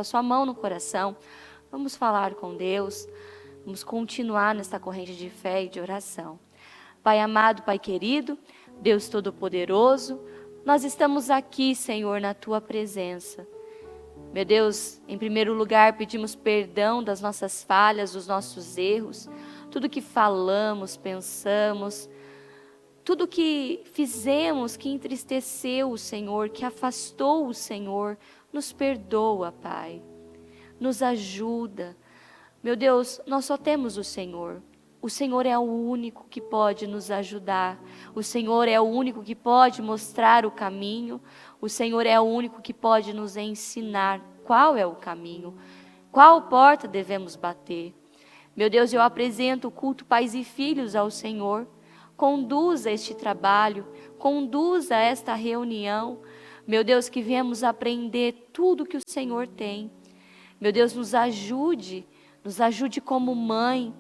a sua mão no coração. Vamos falar com Deus. Vamos continuar nesta corrente de fé e de oração. Pai amado, Pai querido, Deus Todo-Poderoso, nós estamos aqui, Senhor, na Tua presença. Meu Deus, em primeiro lugar, pedimos perdão das nossas falhas, dos nossos erros, tudo que falamos, pensamos, tudo que fizemos que entristeceu o Senhor, que afastou o Senhor, nos perdoa, Pai. Nos ajuda. Meu Deus, nós só temos o Senhor. O Senhor é o único que pode nos ajudar. O Senhor é o único que pode mostrar o caminho. O Senhor é o único que pode nos ensinar qual é o caminho, qual porta devemos bater. Meu Deus, eu apresento o culto Pais e Filhos ao Senhor. Conduza este trabalho, conduza esta reunião. Meu Deus, que viemos aprender tudo que o Senhor tem. Meu Deus, nos ajude como mãe.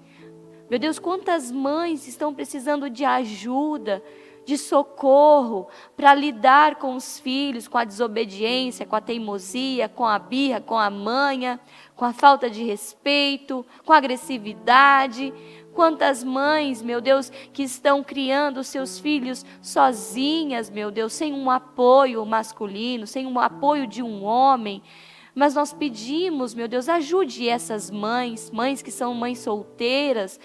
Meu Deus, quantas mães estão precisando de ajuda, de socorro, para lidar com os filhos, com a desobediência, com a teimosia, com a birra, com a manha, com a falta de respeito, com a agressividade. Quantas mães, meu Deus, que estão criando os seus filhos sozinhas, meu Deus, sem um apoio masculino, sem um apoio de um homem. Mas nós pedimos, meu Deus, ajude essas mães que são mães solteiras,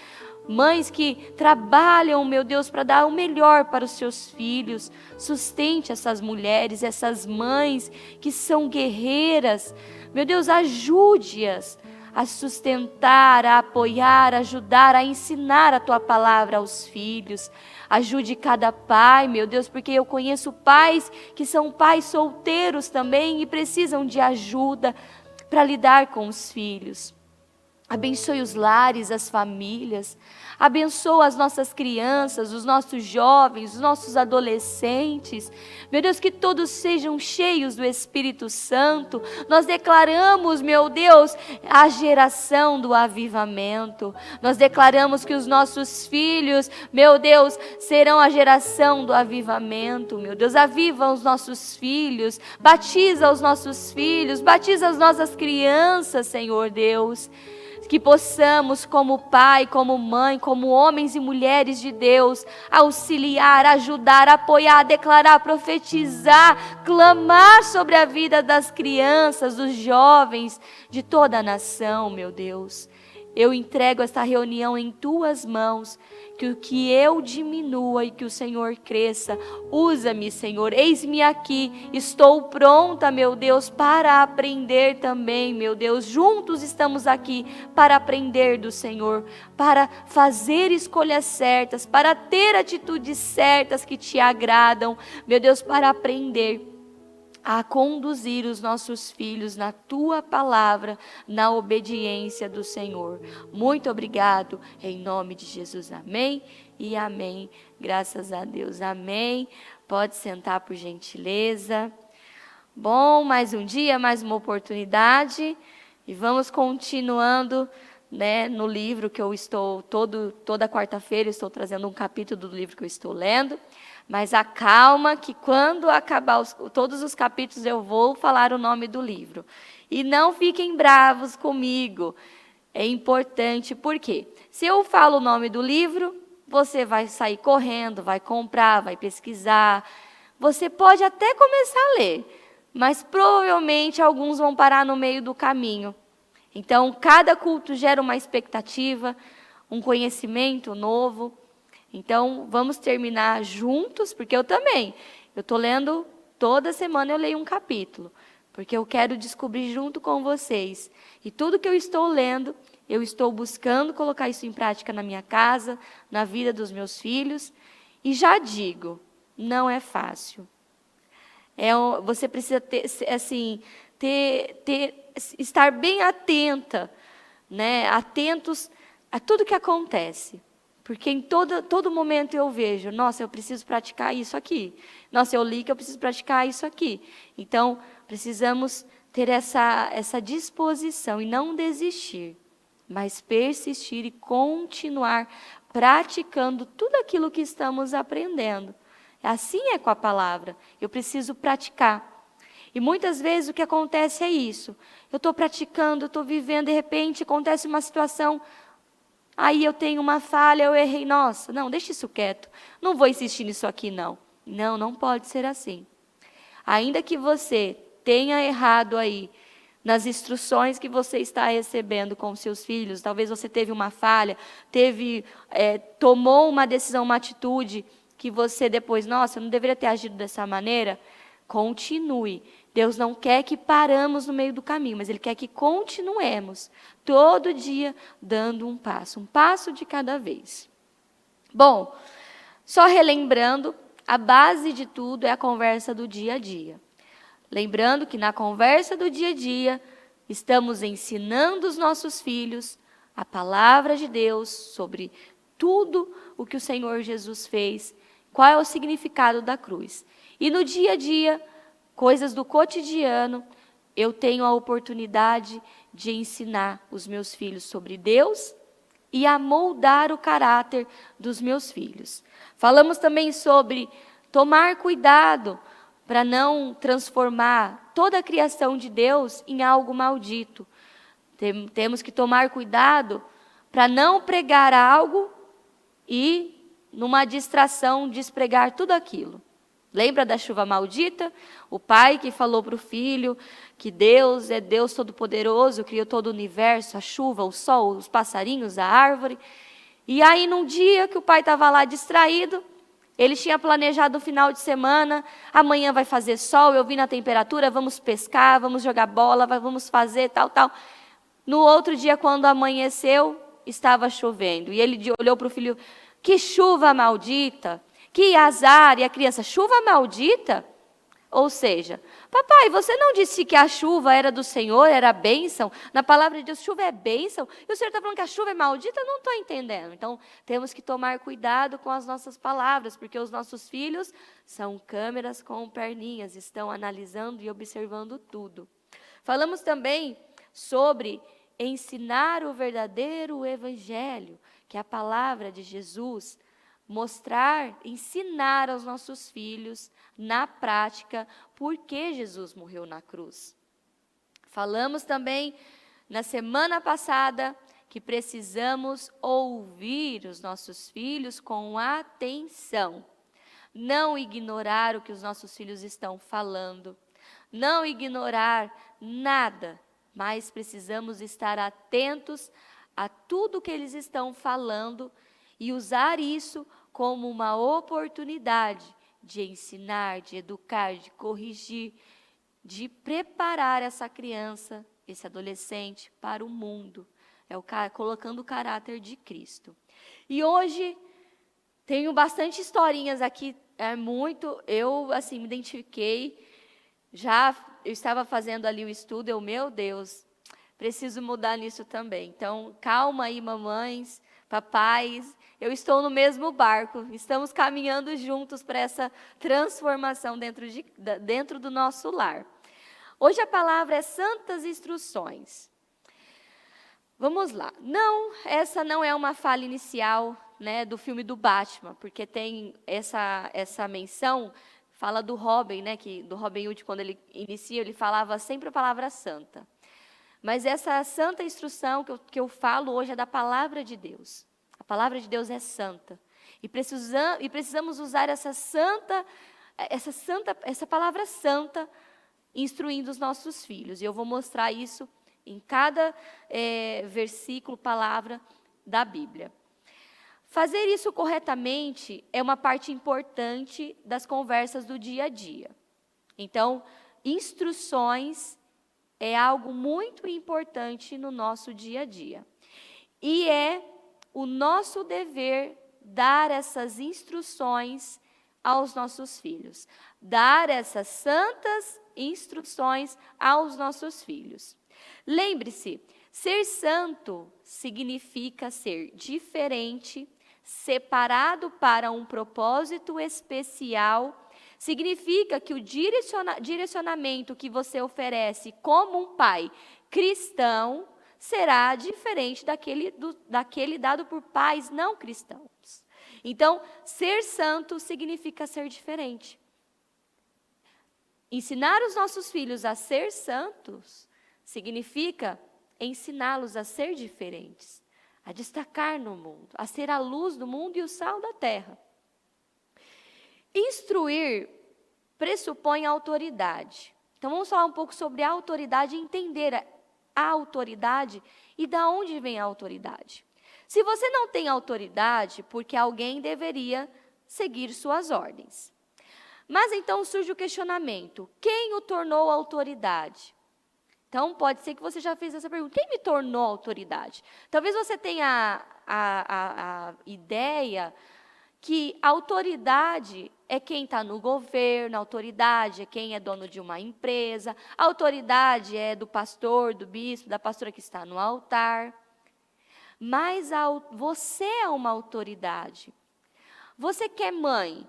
mães que trabalham, meu Deus, para dar o melhor para os seus filhos. Sustente essas mulheres, essas mães que são guerreiras. Meu Deus, ajude-as a sustentar, a apoiar, a ajudar, a ensinar a Tua palavra aos filhos. Ajude cada pai, meu Deus, porque eu conheço pais que são pais solteiros também e precisam de ajuda para lidar com os filhos. Abençoe os lares, as famílias. Abençoa as nossas crianças, os nossos jovens, os nossos adolescentes. Meu Deus, que todos sejam cheios do Espírito Santo. Nós declaramos, meu Deus, a geração do avivamento. Nós declaramos que os nossos filhos, meu Deus, serão a geração do avivamento. Meu Deus, aviva os nossos filhos, batiza os nossos filhos, batiza as nossas crianças, Senhor Deus. Que possamos, como pai, como mãe, como homens e mulheres de Deus, auxiliar, ajudar, apoiar, declarar, profetizar, clamar sobre a vida das crianças, dos jovens, de toda a nação, meu Deus. Eu entrego esta reunião em Tuas mãos, que eu diminua e que o Senhor cresça. Usa-me, Senhor, eis-me aqui, estou pronta, meu Deus, para aprender também, meu Deus. Juntos estamos aqui para aprender do Senhor, para fazer escolhas certas, para ter atitudes certas que Te agradam, meu Deus, para aprender a conduzir os nossos filhos na Tua palavra, na obediência do Senhor. Muito obrigado, em nome de Jesus, amém e amém. Graças a Deus, amém. Pode sentar por gentileza. Bom, mais um dia, mais uma oportunidade, e vamos continuando, no livro que eu estou, toda quarta-feira estou trazendo um capítulo do livro que eu estou lendo. Mas acalma que quando acabar todos os capítulos eu vou falar o nome do livro. E não fiquem bravos comigo. É importante, porque se eu falo o nome do livro, você vai sair correndo, vai comprar, vai pesquisar. Você pode até começar a ler, mas provavelmente alguns vão parar no meio do caminho. Então, cada culto gera uma expectativa, um conhecimento novo. Então, vamos terminar juntos, porque eu também. Eu estou lendo, toda semana eu leio um capítulo, porque eu quero descobrir junto com vocês. E tudo que eu estou lendo, eu estou buscando colocar isso em prática na minha casa, na vida dos meus filhos. E já digo, não é fácil. Você precisa estar bem atenta, atentos a tudo que acontece. Porque em todo momento eu vejo, nossa, eu preciso praticar isso aqui. Nossa, eu li que eu preciso praticar isso aqui. Então, precisamos ter essa disposição e não desistir, mas persistir e continuar praticando tudo aquilo que estamos aprendendo. Assim é com a palavra. Eu preciso praticar. E muitas vezes o que acontece é isso. Eu estou praticando, eu estou vivendo, de repente acontece uma situação, aí eu tenho uma falha, eu errei. Nossa, não, deixa isso quieto. Não vou insistir nisso aqui, não. Não, não pode ser assim. Ainda que você tenha errado aí nas instruções que você está recebendo com seus filhos, talvez você teve uma falha, tomou uma decisão, uma atitude que você depois, nossa, eu não deveria ter agido dessa maneira. Continue. Deus não quer que paramos no meio do caminho, mas Ele quer que continuemos todo dia dando um passo de cada vez. Bom, só relembrando, a base de tudo é a conversa do dia a dia. Lembrando que na conversa do dia a dia, estamos ensinando os nossos filhos a palavra de Deus sobre tudo o que o Senhor Jesus fez, qual é o significado da cruz. E no dia a dia, coisas do cotidiano, eu tenho a oportunidade de ensinar os meus filhos sobre Deus e a moldar o caráter dos meus filhos. Falamos também sobre tomar cuidado para não transformar toda a criação de Deus em algo maldito. Temos que tomar cuidado para não pregar algo e, numa distração, despregar tudo aquilo. Lembra da chuva maldita? O pai que falou para o filho que Deus é Deus Todo-Poderoso, criou todo o universo, a chuva, o sol, os passarinhos, a árvore. E aí, num dia que o pai estava lá distraído, ele tinha planejado o final de semana, amanhã vai fazer sol, eu vi na temperatura, vamos pescar, vamos jogar bola, vamos fazer tal. No outro dia, quando amanheceu, estava chovendo. E ele olhou para o filho, que chuva maldita! Que azar! E a criança, chuva maldita? Ou seja, papai, você não disse que a chuva era do Senhor, era bênção? Na palavra de Deus, chuva é bênção? E o Senhor está falando que a chuva é maldita? Eu não estou entendendo. Então, temos que tomar cuidado com as nossas palavras, porque os nossos filhos são câmeras com perninhas, estão analisando e observando tudo. Falamos também sobre ensinar o verdadeiro evangelho, que é a palavra de Jesus. Mostrar, ensinar aos nossos filhos, na prática, por que Jesus morreu na cruz. Falamos também, na semana passada, que precisamos ouvir os nossos filhos com atenção. Não ignorar o que os nossos filhos estão falando. Não ignorar nada, mas precisamos estar atentos a tudo que eles estão falando e usar isso como uma oportunidade de ensinar, de educar, de corrigir, de preparar essa criança, esse adolescente para o mundo, colocando o caráter de Cristo. E hoje tenho bastante historinhas aqui, eu me identifiquei, eu estava fazendo ali o estudo, meu Deus, preciso mudar nisso também. Então, calma aí, mamães, papais, eu estou no mesmo barco, estamos caminhando juntos para essa transformação dentro do nosso lar. Hoje a palavra é santas instruções. Vamos lá. Essa não é uma fala inicial, do filme do Batman, porque tem essa menção, fala do Robin, do Robin Hood, quando ele inicia, ele falava sempre a palavra santa. Mas essa santa instrução que eu falo hoje é da palavra de Deus. A palavra de Deus é santa. E precisamos usar essa palavra santa instruindo os nossos filhos. E eu vou mostrar isso em cada versículo, palavra da Bíblia. Fazer isso corretamente é uma parte importante das conversas do dia a dia. Então, instruções é algo muito importante no nosso dia a dia. E é o nosso dever dar essas instruções aos nossos filhos. Dar essas santas instruções aos nossos filhos. Lembre-se, ser santo significa ser diferente, separado para um propósito especial. Significa que o direcionamento que você oferece como um pai cristão será diferente daquele dado por pais não cristãos. Então, ser santo significa ser diferente. Ensinar os nossos filhos a ser santos significa ensiná-los a ser diferentes, a destacar no mundo, a ser a luz do mundo e o sal da terra. Instruir pressupõe autoridade. Então vamos falar um pouco sobre a autoridade e entender a autoridade e da onde vem a autoridade. Se você não tem autoridade, porque alguém deveria seguir suas ordens. Mas então surge o questionamento: quem o tornou autoridade? Então pode ser que você já fez essa pergunta: quem me tornou autoridade? Talvez você tenha a ideia que autoridade é quem está no governo, autoridade é quem é dono de uma empresa, autoridade é do pastor, do bispo, da pastora que está no altar. Mas você é uma autoridade. Você que é mãe,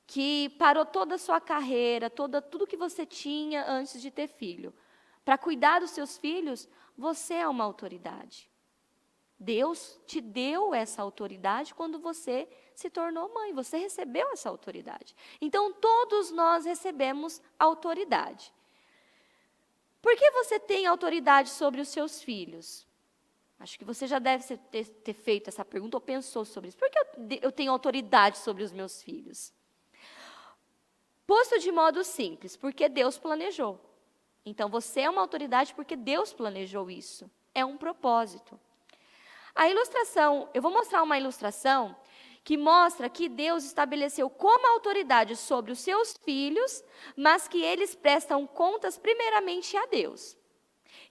que parou toda a sua carreira, tudo que você tinha antes de ter filho, para cuidar dos seus filhos, você é uma autoridade. Deus te deu essa autoridade quando você se tornou mãe, você recebeu essa autoridade. Então, todos nós recebemos autoridade. Por que você tem autoridade sobre os seus filhos? Acho que você já deve ter feito essa pergunta ou pensou sobre isso. Por que eu tenho autoridade sobre os meus filhos? Posto de modo simples, porque Deus planejou. Então, você é uma autoridade porque Deus planejou isso. É um propósito. A ilustração, eu vou mostrar uma ilustração que mostra que Deus estabeleceu como autoridade sobre os seus filhos, mas que eles prestam contas primeiramente a Deus.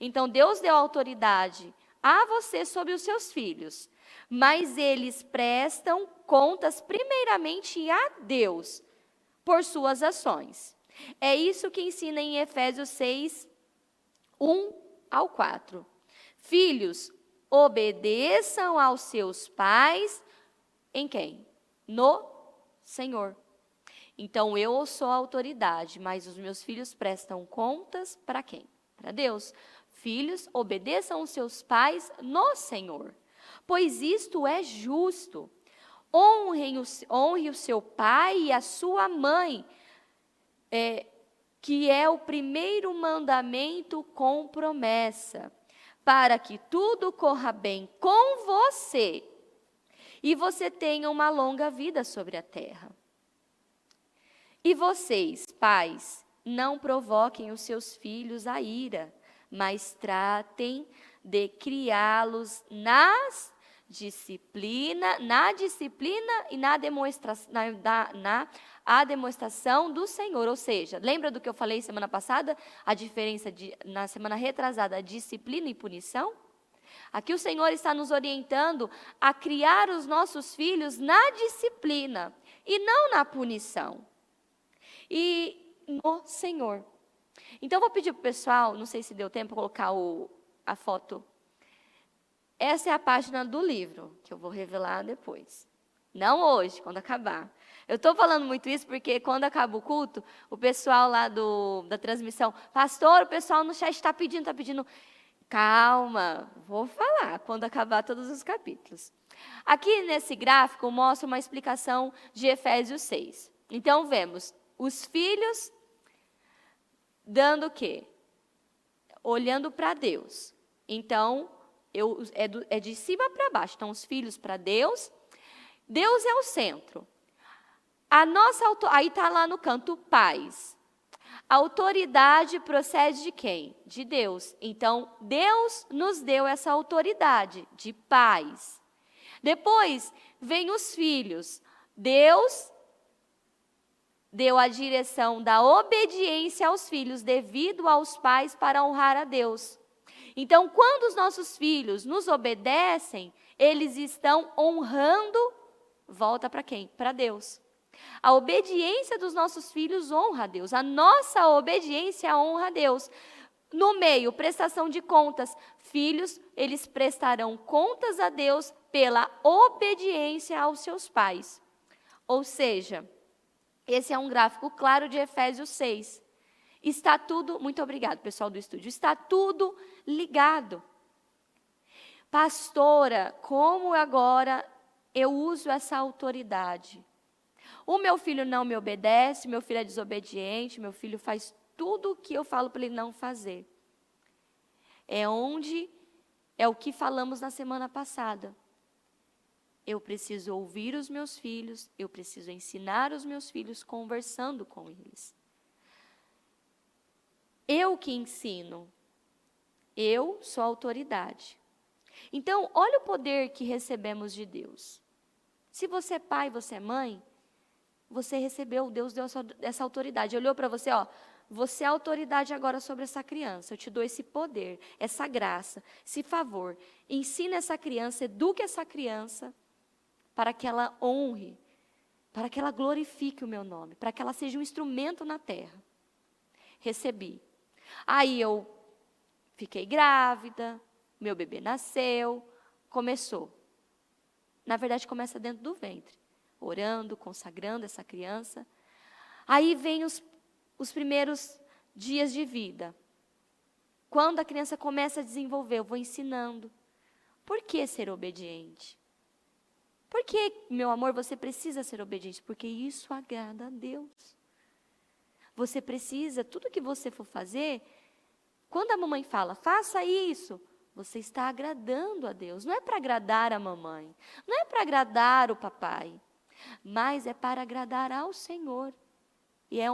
Então, Deus deu autoridade a você sobre os seus filhos, mas eles prestam contas primeiramente a Deus por suas ações. É isso que ensina em Efésios 6, 1 ao 4. Filhos, obedeçam aos seus pais, em quem? No Senhor. Então, eu sou a autoridade, mas os meus filhos prestam contas para quem? Para Deus. Filhos, obedeçam aos seus pais no Senhor, pois isto é justo. Honre o seu pai e a sua mãe, que é o primeiro mandamento com promessa, para que tudo corra bem com você e você tenha uma longa vida sobre a terra. E vocês, pais, não provoquem os seus filhos à ira, mas tratem de criá-los na disciplina e na demonstração do Senhor. Ou seja, lembra do que eu falei semana passada? A diferença na semana retrasada, disciplina e punição? Aqui o Senhor está nos orientando a criar os nossos filhos na disciplina e não na punição. E no Senhor. Então, eu vou pedir para o pessoal, não sei se deu tempo, colocar a foto. Essa é a página do livro, que eu vou revelar depois. Não hoje, quando acabar. Eu estou falando muito isso porque quando acaba o culto, o pessoal lá da transmissão, pastor, o pessoal no chat está pedindo. Calma, vou falar quando acabar todos os capítulos. Aqui nesse gráfico mostra uma explicação de Efésios 6. Então, vemos os filhos dando o quê? Olhando para Deus. Então, é de cima para baixo. Então, os filhos para Deus. Deus é o centro. Aí está lá no canto, pais. A autoridade procede de quem? De Deus. Então, Deus nos deu essa autoridade de pais. Depois, vem os filhos. Deus deu a direção da obediência aos filhos devido aos pais para honrar a Deus. Então, quando os nossos filhos nos obedecem, eles estão honrando, volta para quem? Para Deus. A obediência dos nossos filhos honra a Deus. A nossa obediência honra a Deus. No meio, prestação de contas. Filhos, eles prestarão contas a Deus pela obediência aos seus pais. Ou seja, esse é um gráfico claro de Efésios 6. Está tudo, muito obrigado, pessoal do estúdio, está tudo ligado. Pastora, como agora eu uso essa autoridade? O meu filho não me obedece, meu filho é desobediente, meu filho faz tudo que eu falo para ele não fazer. É o que falamos na semana passada. Eu preciso ouvir os meus filhos, eu preciso ensinar os meus filhos conversando com eles. Eu que ensino, eu sou a autoridade. Então, olha o poder que recebemos de Deus. Se você é pai, você é mãe, você recebeu, Deus deu essa autoridade. Olhou para você, você é a autoridade agora sobre essa criança. Eu te dou esse poder, essa graça, esse favor. Ensina essa criança, eduque essa criança para que ela honre, para que ela glorifique o meu nome, para que ela seja um instrumento na terra. Recebi. Aí eu fiquei grávida, meu bebê nasceu, começou. Na verdade, começa dentro do ventre, orando, consagrando essa criança. Aí vem os primeiros dias de vida. Quando a criança começa a desenvolver, eu vou ensinando. Por que ser obediente? Por que, meu amor, você precisa ser obediente? Porque isso agrada a Deus. Você precisa, tudo que você for fazer, quando a mamãe fala, faça isso, você está agradando a Deus. Não é para agradar a mamãe, não é para agradar o papai, mas é para agradar ao Senhor. E é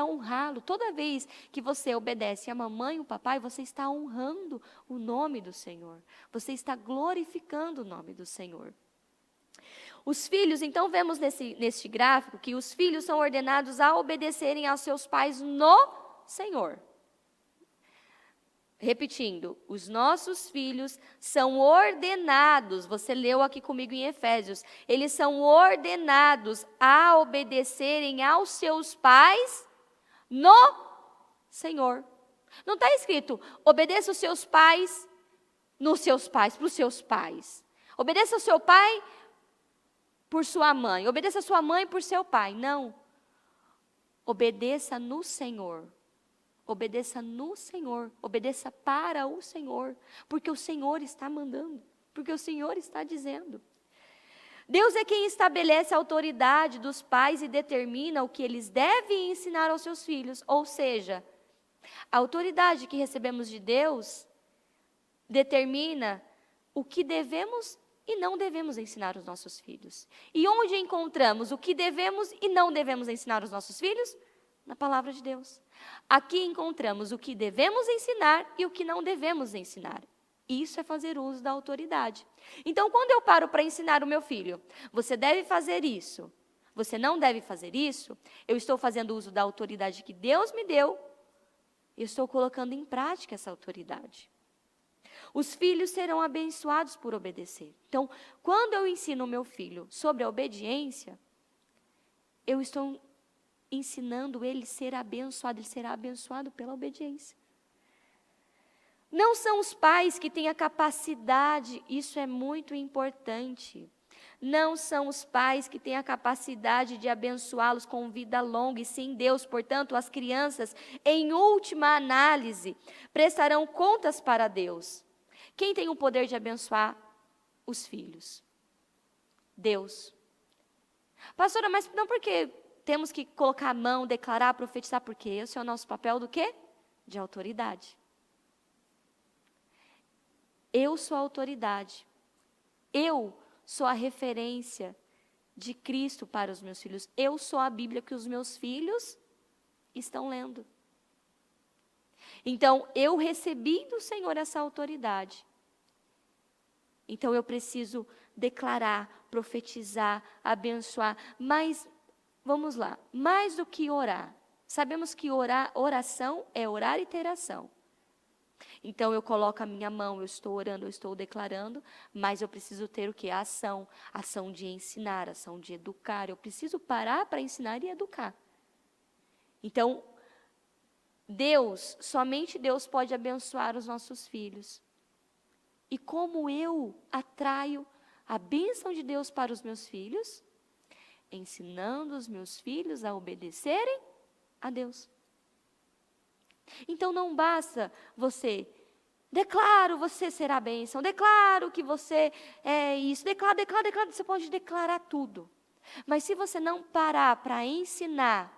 honrá-lo. Toda vez que você obedece a mamãe e o papai, você está honrando o nome do Senhor. Você está glorificando o nome do Senhor. Os filhos, então vemos neste gráfico que os filhos são ordenados a obedecerem aos seus pais no Senhor. Repetindo, os nossos filhos são ordenados, você leu aqui comigo em Efésios, eles são ordenados a obedecerem aos seus pais no Senhor. Não está escrito, obedeça os seus pais nos seus pais, para os seus pais. Obedeça ao seu pai por sua mãe, obedeça a sua mãe por seu pai. Não. Obedeça no Senhor. Obedeça no Senhor, obedeça para o Senhor, porque o Senhor está mandando, porque o Senhor está dizendo. Deus é quem estabelece a autoridade dos pais e determina o que eles devem ensinar aos seus filhos, ou seja, a autoridade que recebemos de Deus determina o que devemos e não devemos ensinar aos nossos filhos. E onde encontramos o que devemos e não devemos ensinar aos nossos filhos? Na palavra de Deus. Aqui encontramos o que devemos ensinar e o que não devemos ensinar. Isso é fazer uso da autoridade. Então, quando eu paro para ensinar o meu filho, você deve fazer isso, você não deve fazer isso, eu estou fazendo uso da autoridade que Deus me deu e estou colocando em prática essa autoridade. Os filhos serão abençoados por obedecer. Então, quando eu ensino o meu filho sobre a obediência, eu estou ensinando ele será abençoado pela obediência. Não são os pais que têm a capacidade, isso é muito importante. Não são os pais que têm a capacidade de abençoá-los com vida longa, e sim Deus. Portanto, as crianças, em última análise, prestarão contas para Deus. Quem tem o poder de abençoar os filhos? Deus. Pastora, mas não porque temos que colocar a mão, declarar, profetizar, porque esse é o nosso papel do quê? De autoridade. Eu sou a autoridade. Eu sou a referência de Cristo para os meus filhos. Eu sou a Bíblia que os meus filhos estão lendo. Então, eu recebi do Senhor essa autoridade. Então, eu preciso declarar, profetizar, abençoar, mas vamos lá, mais do que orar. Sabemos que oração é orar e ter ação. Então, eu coloco a minha mão, eu estou orando, eu estou declarando, mas eu preciso ter o quê? A ação. Ação de ensinar, ação de educar. Eu preciso parar para ensinar e educar. Então, somente Deus pode abençoar os nossos filhos. E como eu atraio a bênção de Deus para os meus filhos? Ensinando os meus filhos a obedecerem a Deus. Então não basta você, declaro, você será bênção, declaro que você é isso, declaro, você pode declarar tudo. Mas se você não parar para ensinar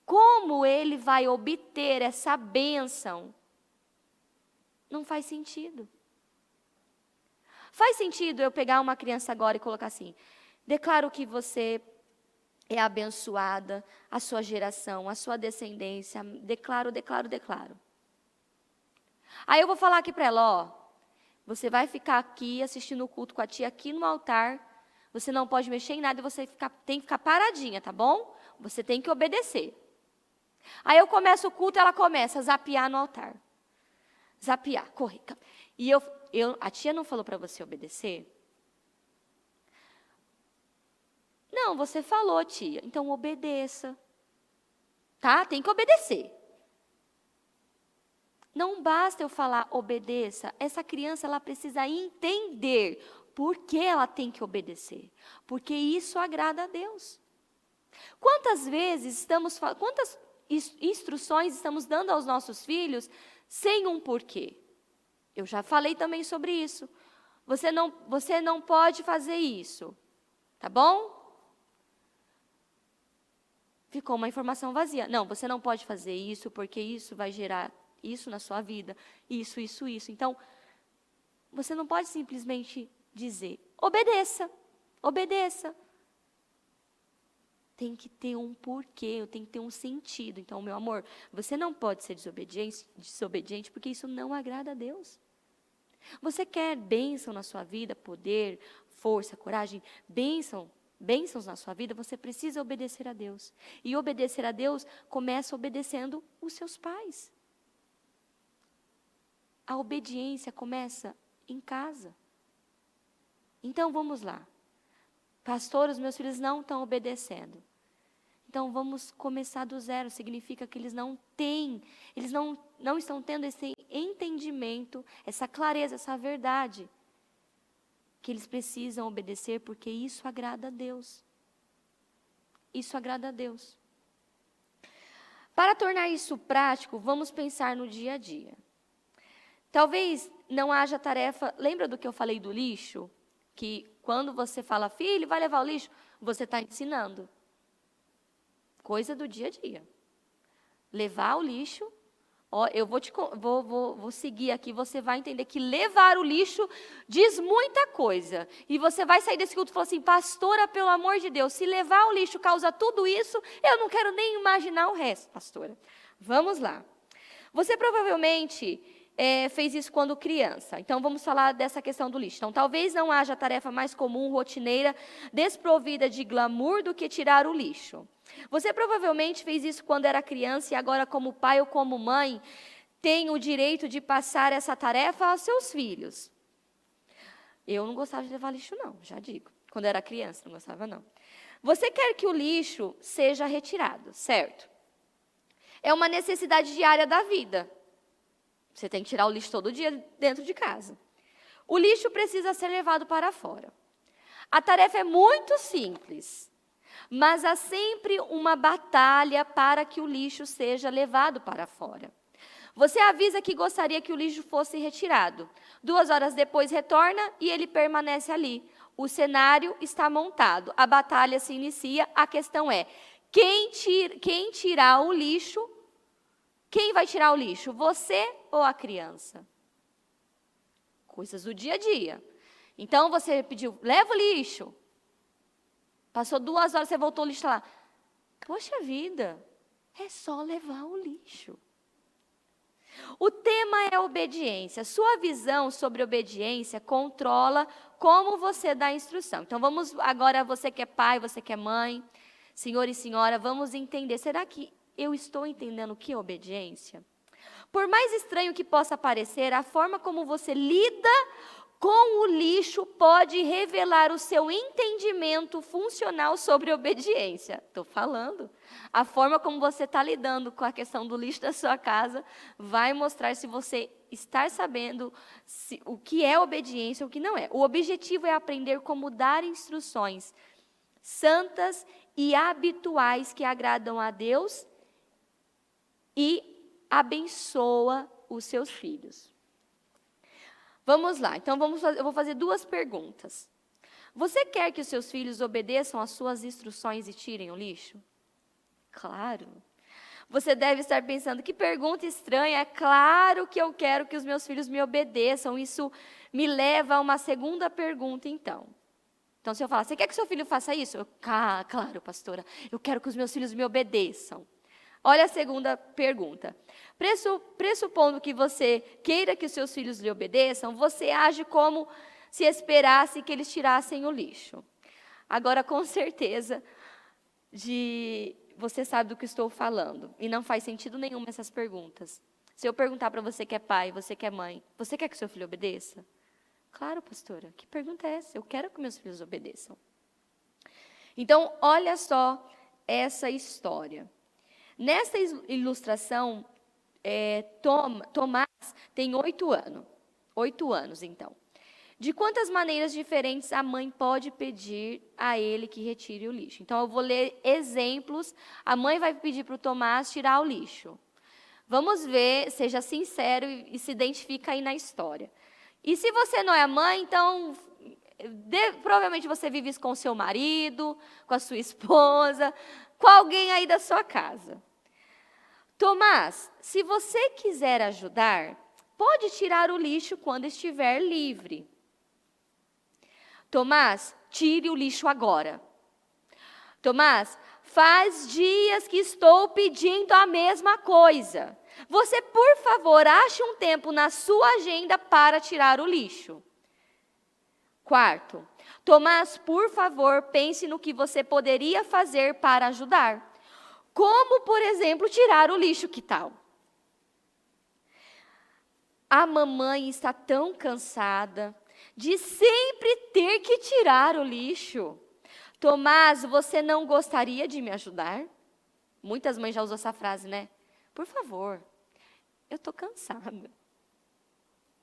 como ele vai obter essa bênção? Não faz sentido. Faz sentido eu pegar uma criança agora e colocar assim: declaro que você é abençoada, a sua geração, a sua descendência, declaro. Aí eu vou falar aqui para ela, ó, você vai ficar aqui assistindo o culto com a tia aqui no altar, você não pode mexer em nada e você tem que ficar paradinha, tá bom? Você tem que obedecer. Aí eu começo o culto, ela começa a zapear no altar. Zapear, correr. E a tia não falou para você obedecer? Não, você falou, tia. Então obedeça. Tá? Tem que obedecer. Não basta eu falar obedeça. Essa criança, ela precisa entender por que ela tem que obedecer. Porque isso agrada a Deus. Quantas vezes quantas instruções estamos dando aos nossos filhos sem um porquê? Eu já falei também sobre isso. Você não pode fazer isso. Tá bom? Ficou uma informação vazia. Não, você não pode fazer isso porque isso vai gerar isso na sua vida. Isso. Então, você não pode simplesmente dizer, obedeça. Tem que ter um porquê, tem que ter um sentido. Então, meu amor, você não pode ser desobediente porque isso não agrada a Deus. Você quer bênção na sua vida, poder, força, coragem, bênçãos na sua vida, você precisa obedecer a Deus. E obedecer a Deus começa obedecendo os seus pais. A obediência começa em casa. Então, vamos lá. Pastor, os meus filhos não estão obedecendo. Então, vamos começar do zero. Significa que eles não estão tendo esse entendimento, essa clareza, essa verdade. Que eles precisam obedecer porque isso agrada a Deus. Isso agrada a Deus. Para tornar isso prático, vamos pensar no dia a dia. Talvez não haja tarefa... Lembra do que eu falei do lixo? Que quando você fala, filho, vai levar o lixo, você está ensinando. Coisa do dia a dia. Levar o lixo, ó, eu vou seguir aqui, você vai entender que levar o lixo diz muita coisa. E você vai sair desse culto e falar assim, pastora, pelo amor de Deus, se levar o lixo causa tudo isso, eu não quero nem imaginar o resto, pastora. Vamos lá. Você provavelmente... fez isso quando criança. Então, vamos falar dessa questão do lixo. Então, talvez não haja tarefa mais comum, rotineira, desprovida de glamour do que tirar o lixo. Você provavelmente fez isso quando era criança e agora, como pai ou como mãe, tem o direito de passar essa tarefa aos seus filhos. Eu não gostava de levar lixo, não, já digo. Quando era criança, não gostava, não. Você quer que o lixo seja retirado, certo? É uma necessidade diária da vida. Você tem que tirar o lixo todo dia dentro de casa. O lixo precisa ser levado para fora. A tarefa é muito simples, mas há sempre uma batalha para que o lixo seja levado para fora. Você avisa que gostaria que o lixo fosse retirado. 2 horas depois retorna e ele permanece ali. O cenário está montado, a batalha se inicia, a questão é, quem tirar o lixo? Quem vai tirar o lixo? Você ou a criança? Coisas do dia a dia. Então, você pediu, leva o lixo. Passou 2 horas, você voltou, o lixo está lá. Poxa vida, é só levar o lixo. O tema é obediência. Sua visão sobre obediência controla como você dá a instrução. Então, vamos agora, você que é pai, você que é mãe, senhor e senhora, vamos entender, será que eu estou entendendo o que é obediência? Por mais estranho que possa parecer, a forma como você lida com o lixo pode revelar o seu entendimento funcional sobre obediência. Estou falando. A forma como você está lidando com a questão do lixo da sua casa vai mostrar se você está sabendo o que é obediência ou o que não é. O objetivo é aprender como dar instruções santas e habituais que agradam a Deus e abençoa os seus filhos. Vamos lá, então eu vou fazer 2 perguntas. Você quer que os seus filhos obedeçam às suas instruções e tirem o lixo? Claro. Você deve estar pensando, que pergunta estranha, é claro que eu quero que os meus filhos me obedeçam. Isso me leva a uma segunda pergunta, então. Então, se eu falar, você quer que seu filho faça isso? Claro, pastora, eu quero que os meus filhos me obedeçam. Olha a segunda pergunta. Pressupondo que você queira que os seus filhos lhe obedeçam, você age como se esperasse que eles tirassem o lixo. Agora, com certeza, você sabe do que estou falando. E não faz sentido nenhum essas perguntas. Se eu perguntar para você que é pai, você que é mãe, você quer que seu filho obedeça? Claro, pastora. Que pergunta é essa? Eu quero que meus filhos obedeçam. Então, olha só essa história. Nessa ilustração, Tomás tem 8 anos. 8 anos, então. De quantas maneiras diferentes a mãe pode pedir a ele que retire o lixo? Então, eu vou ler exemplos. A mãe vai pedir para o Tomás tirar o lixo. Vamos ver, seja sincero e se identifica aí na história. E se você não é mãe, então, provavelmente você vive isso com o seu marido, com a sua esposa, com alguém aí da sua casa. Tomás, se você quiser ajudar, pode tirar o lixo quando estiver livre. Tomás, tire o lixo agora. Tomás, faz dias que estou pedindo a mesma coisa. Você, por favor, ache um tempo na sua agenda para tirar o lixo. Quarto, Tomás, por favor, pense no que você poderia fazer para ajudar. Como, por exemplo, tirar o lixo, que tal? A mamãe está tão cansada de sempre ter que tirar o lixo. Tomás, você não gostaria de me ajudar? Muitas mães já usam essa frase, né? Por favor, eu estou cansada.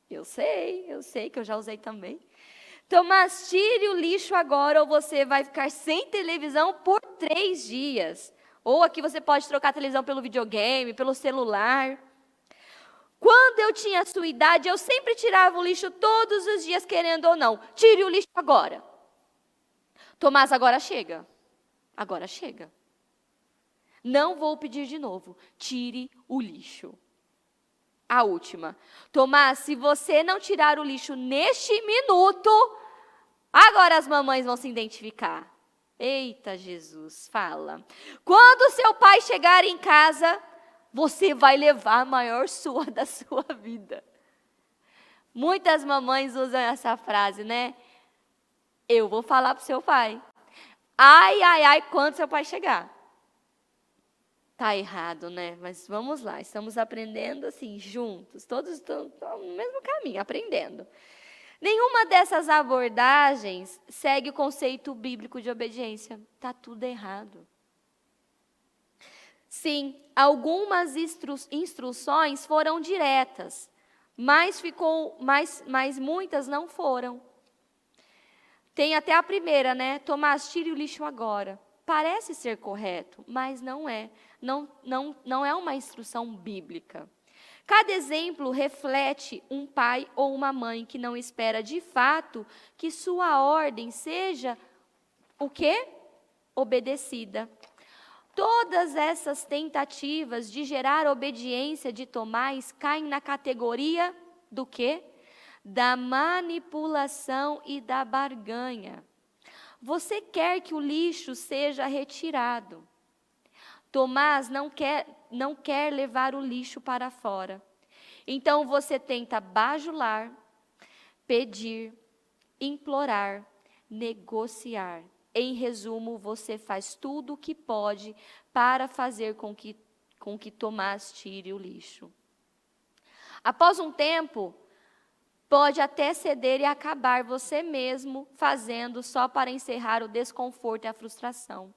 Eu sei que eu já usei também. Tomás, tire o lixo agora ou você vai ficar sem televisão por 3 dias. Ou aqui você pode trocar a televisão pelo videogame, pelo celular. Quando eu tinha a sua idade, eu sempre tirava o lixo todos os dias, querendo ou não. Tire o lixo agora. Tomás, agora chega. Agora chega. Não vou pedir de novo. Tire o lixo. A última. Tomás, se você não tirar o lixo neste minuto, agora as mamães vão se identificar. Eita, Jesus, fala. Quando seu pai chegar em casa, você vai levar a maior surra da sua vida. Muitas mamães usam essa frase, né? Eu vou falar para o seu pai. Ai, ai, ai, quando seu pai chegar. Tá errado, né? Mas vamos lá, estamos aprendendo assim, juntos. Todos estão no mesmo caminho, aprendendo. Nenhuma dessas abordagens segue o conceito bíblico de obediência. Tá tudo errado. Sim, algumas instruções foram diretas, mas muitas não foram. Tem até a primeira, né? Tomás, tire o lixo agora. Parece ser correto, mas não é. Não é uma instrução bíblica. Cada exemplo reflete um pai ou uma mãe que não espera de fato que sua ordem seja o quê? Obedecida. Todas essas tentativas de gerar obediência de Tomás caem na categoria do quê? Da manipulação e da barganha. Você quer que o lixo seja retirado. Tomás não quer levar o lixo para fora. Então você tenta bajular, pedir, implorar, negociar. Em resumo, você faz tudo o que pode para fazer com que Tomás tire o lixo. Após um tempo, pode até ceder e acabar você mesmo fazendo só para encerrar o desconforto e a frustração.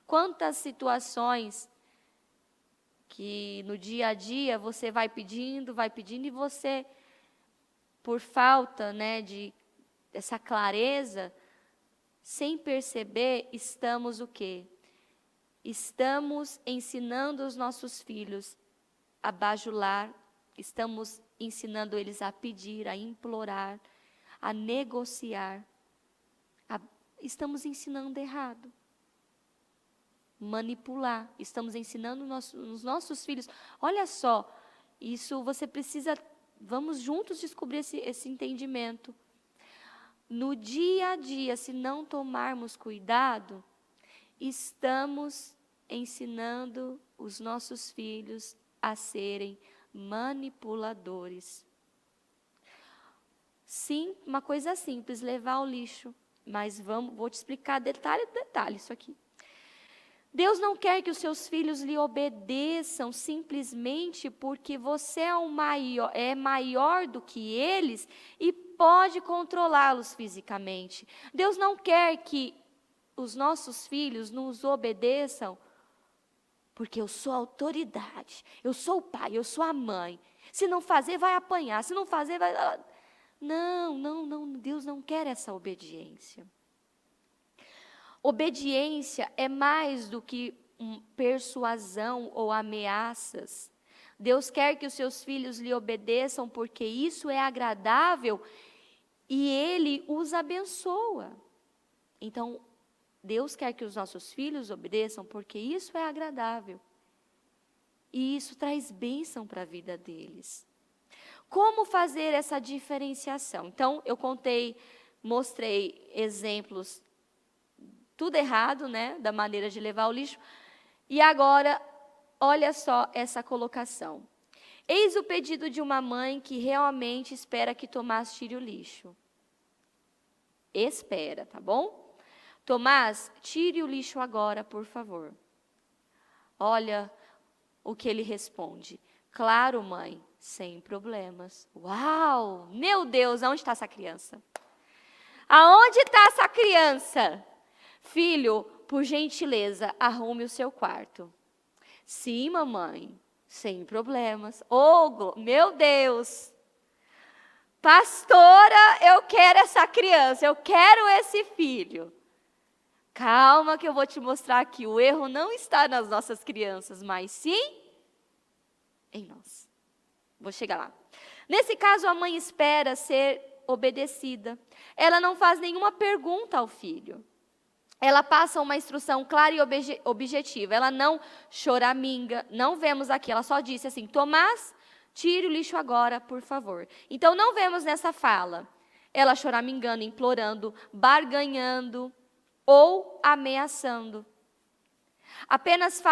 Quantas situações que no dia a dia você vai pedindo e você, por falta, né, dessa clareza, sem perceber, estamos o quê? Estamos ensinando os nossos filhos a bajular, estamos ensinando eles a pedir, a implorar, a negociar. Estamos ensinando errado. manipular. Estamos ensinando os nossos filhos. Olha só, isso você precisa, vamos juntos descobrir esse entendimento. No dia a dia, se não tomarmos cuidado, estamos ensinando os nossos filhos a serem manipuladores. Sim, uma coisa simples, levar o lixo. Mas vou te explicar detalhe por detalhe isso aqui. Deus não quer que os seus filhos lhe obedeçam simplesmente porque você é maior do que eles e pode controlá-los fisicamente. Deus não quer que os nossos filhos nos obedeçam porque eu sou a autoridade, eu sou o pai, eu sou a mãe. Se não fazer, vai apanhar, se não fazer, vai... Não, Deus não quer essa obediência. Obediência é mais do que persuasão ou ameaças. Deus quer que os seus filhos lhe obedeçam porque isso é agradável e Ele os abençoa. Então, Deus quer que os nossos filhos obedeçam porque isso é agradável. E isso traz bênção para a vida deles. Como fazer essa diferenciação? Então, eu mostrei exemplos, tudo errado, né, da maneira de levar o lixo. E agora, olha só essa colocação. Eis o pedido de uma mãe que realmente espera que Tomás tire o lixo. Espera, tá bom? Tomás, tire o lixo agora, por favor. Olha o que ele responde. Claro, mãe, sem problemas. Uau! Meu Deus, aonde está essa criança? Aonde está essa criança? Filho, por gentileza, arrume o seu quarto. Sim, mamãe, sem problemas. Oh, meu Deus! Pastora, eu quero essa criança, eu quero esse filho. Calma que eu vou te mostrar que o erro não está nas nossas crianças, mas sim em nós. Vou chegar lá. Nesse caso, a mãe espera ser obedecida. Ela não faz nenhuma pergunta ao filho. Ela passa uma instrução clara e objetiva. Ela não choraminga. Não vemos aqui. Ela só disse assim: Tomás, tire o lixo agora, por favor. Então, não vemos nessa fala ela choramingando, implorando, barganhando ou ameaçando. Apenas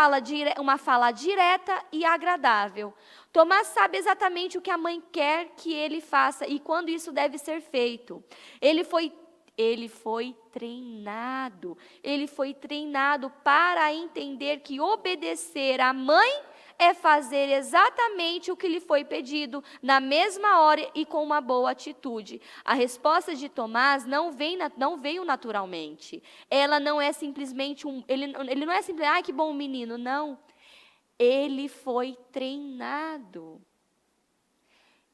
uma fala direta e agradável. Tomás sabe exatamente o que a mãe quer que ele faça e quando isso deve ser feito. Ele foi treinado para entender que obedecer à mãe é fazer exatamente o que lhe foi pedido, na mesma hora e com uma boa atitude. A resposta de Tomás não veio naturalmente. Ela não é simplesmente ele não é simplesmente, ai, que bom menino, não. Ele foi treinado.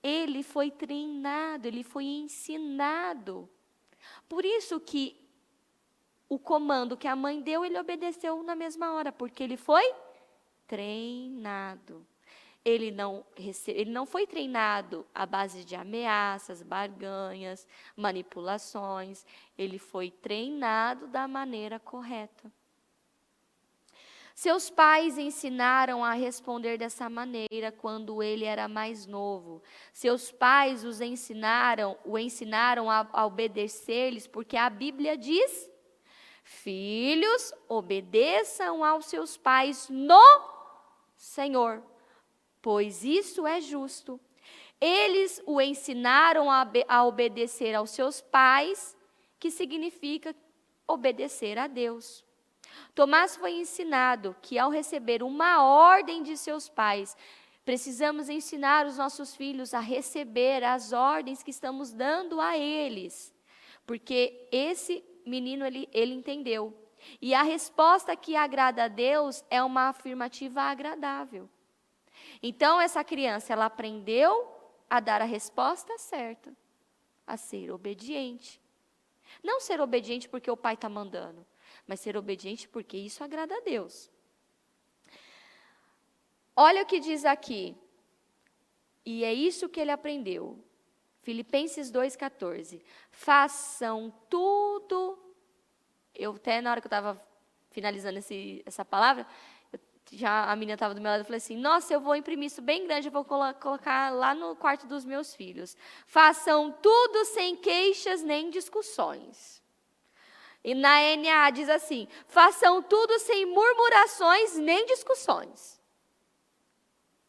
Ele foi treinado, ele foi ensinado. Por isso que o comando que a mãe deu, ele obedeceu na mesma hora, porque ele foi treinado. Ele não foi treinado à base de ameaças, barganhas, manipulações. Ele foi treinado da maneira correta. Seus pais ensinaram a responder dessa maneira quando ele era mais novo. Seus pais o ensinaram a obedecer-lhes, porque a Bíblia diz: filhos, obedeçam aos seus pais no Senhor, pois isso é justo. Eles o ensinaram a obedecer aos seus pais, que significa obedecer a Deus. Tomás foi ensinado que ao receber uma ordem de seus pais, precisamos ensinar os nossos filhos a receber as ordens que estamos dando a eles. Porque esse menino, ele entendeu. E a resposta que agrada a Deus é uma afirmativa agradável. Então, essa criança, ela aprendeu a dar a resposta certa, a ser obediente. Não ser obediente porque o pai está mandando, mas ser obediente porque isso agrada a Deus. Olha o que diz aqui. E é isso que ele aprendeu. Filipenses 2,14. Façam tudo. Eu até na hora que eu estava finalizando essa palavra, a menina estava do meu lado, eu falei assim, nossa, eu vou imprimir isso bem grande, eu vou colocar lá no quarto dos meus filhos. Façam tudo sem queixas nem discussões. E na NA diz assim, façam tudo sem murmurações nem discussões.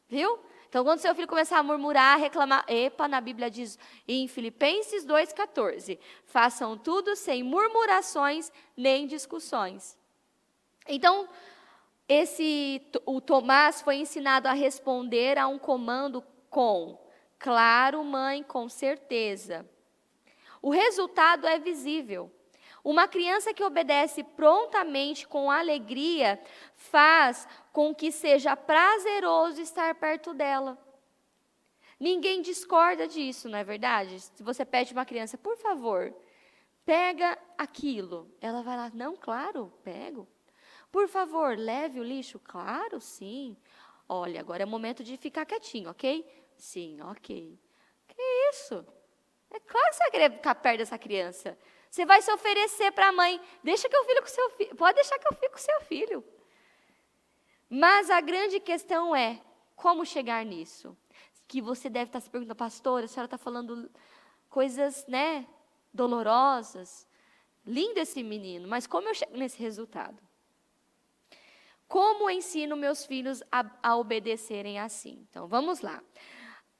Viu? Então, quando seu filho começar a murmurar, reclamar, na Bíblia diz em Filipenses 2,14, façam tudo sem murmurações nem discussões. Então, o Tomás foi ensinado a responder a um comando com, claro, mãe, com certeza. O resultado é visível. Uma criança que obedece prontamente, com alegria, faz com que seja prazeroso estar perto dela. Ninguém discorda disso, não é verdade? Se você pede uma criança, por favor, pega aquilo. Ela vai lá, não, claro, pego. Por favor, leve o lixo. Claro, sim. Olha, agora é o momento de ficar quietinho, ok? Sim, ok. Que isso? É claro que você vai querer ficar perto dessa criança. Você vai se oferecer para a mãe. Deixa que eu fique com seu filho. Pode deixar que eu fique com seu filho. Mas a grande questão é, como chegar nisso? Que você deve estar se perguntando, pastora, a senhora está falando coisas, né, dolorosas. Lindo esse menino, mas como eu chego nesse resultado? Como ensino meus filhos a obedecerem assim? Então, vamos lá.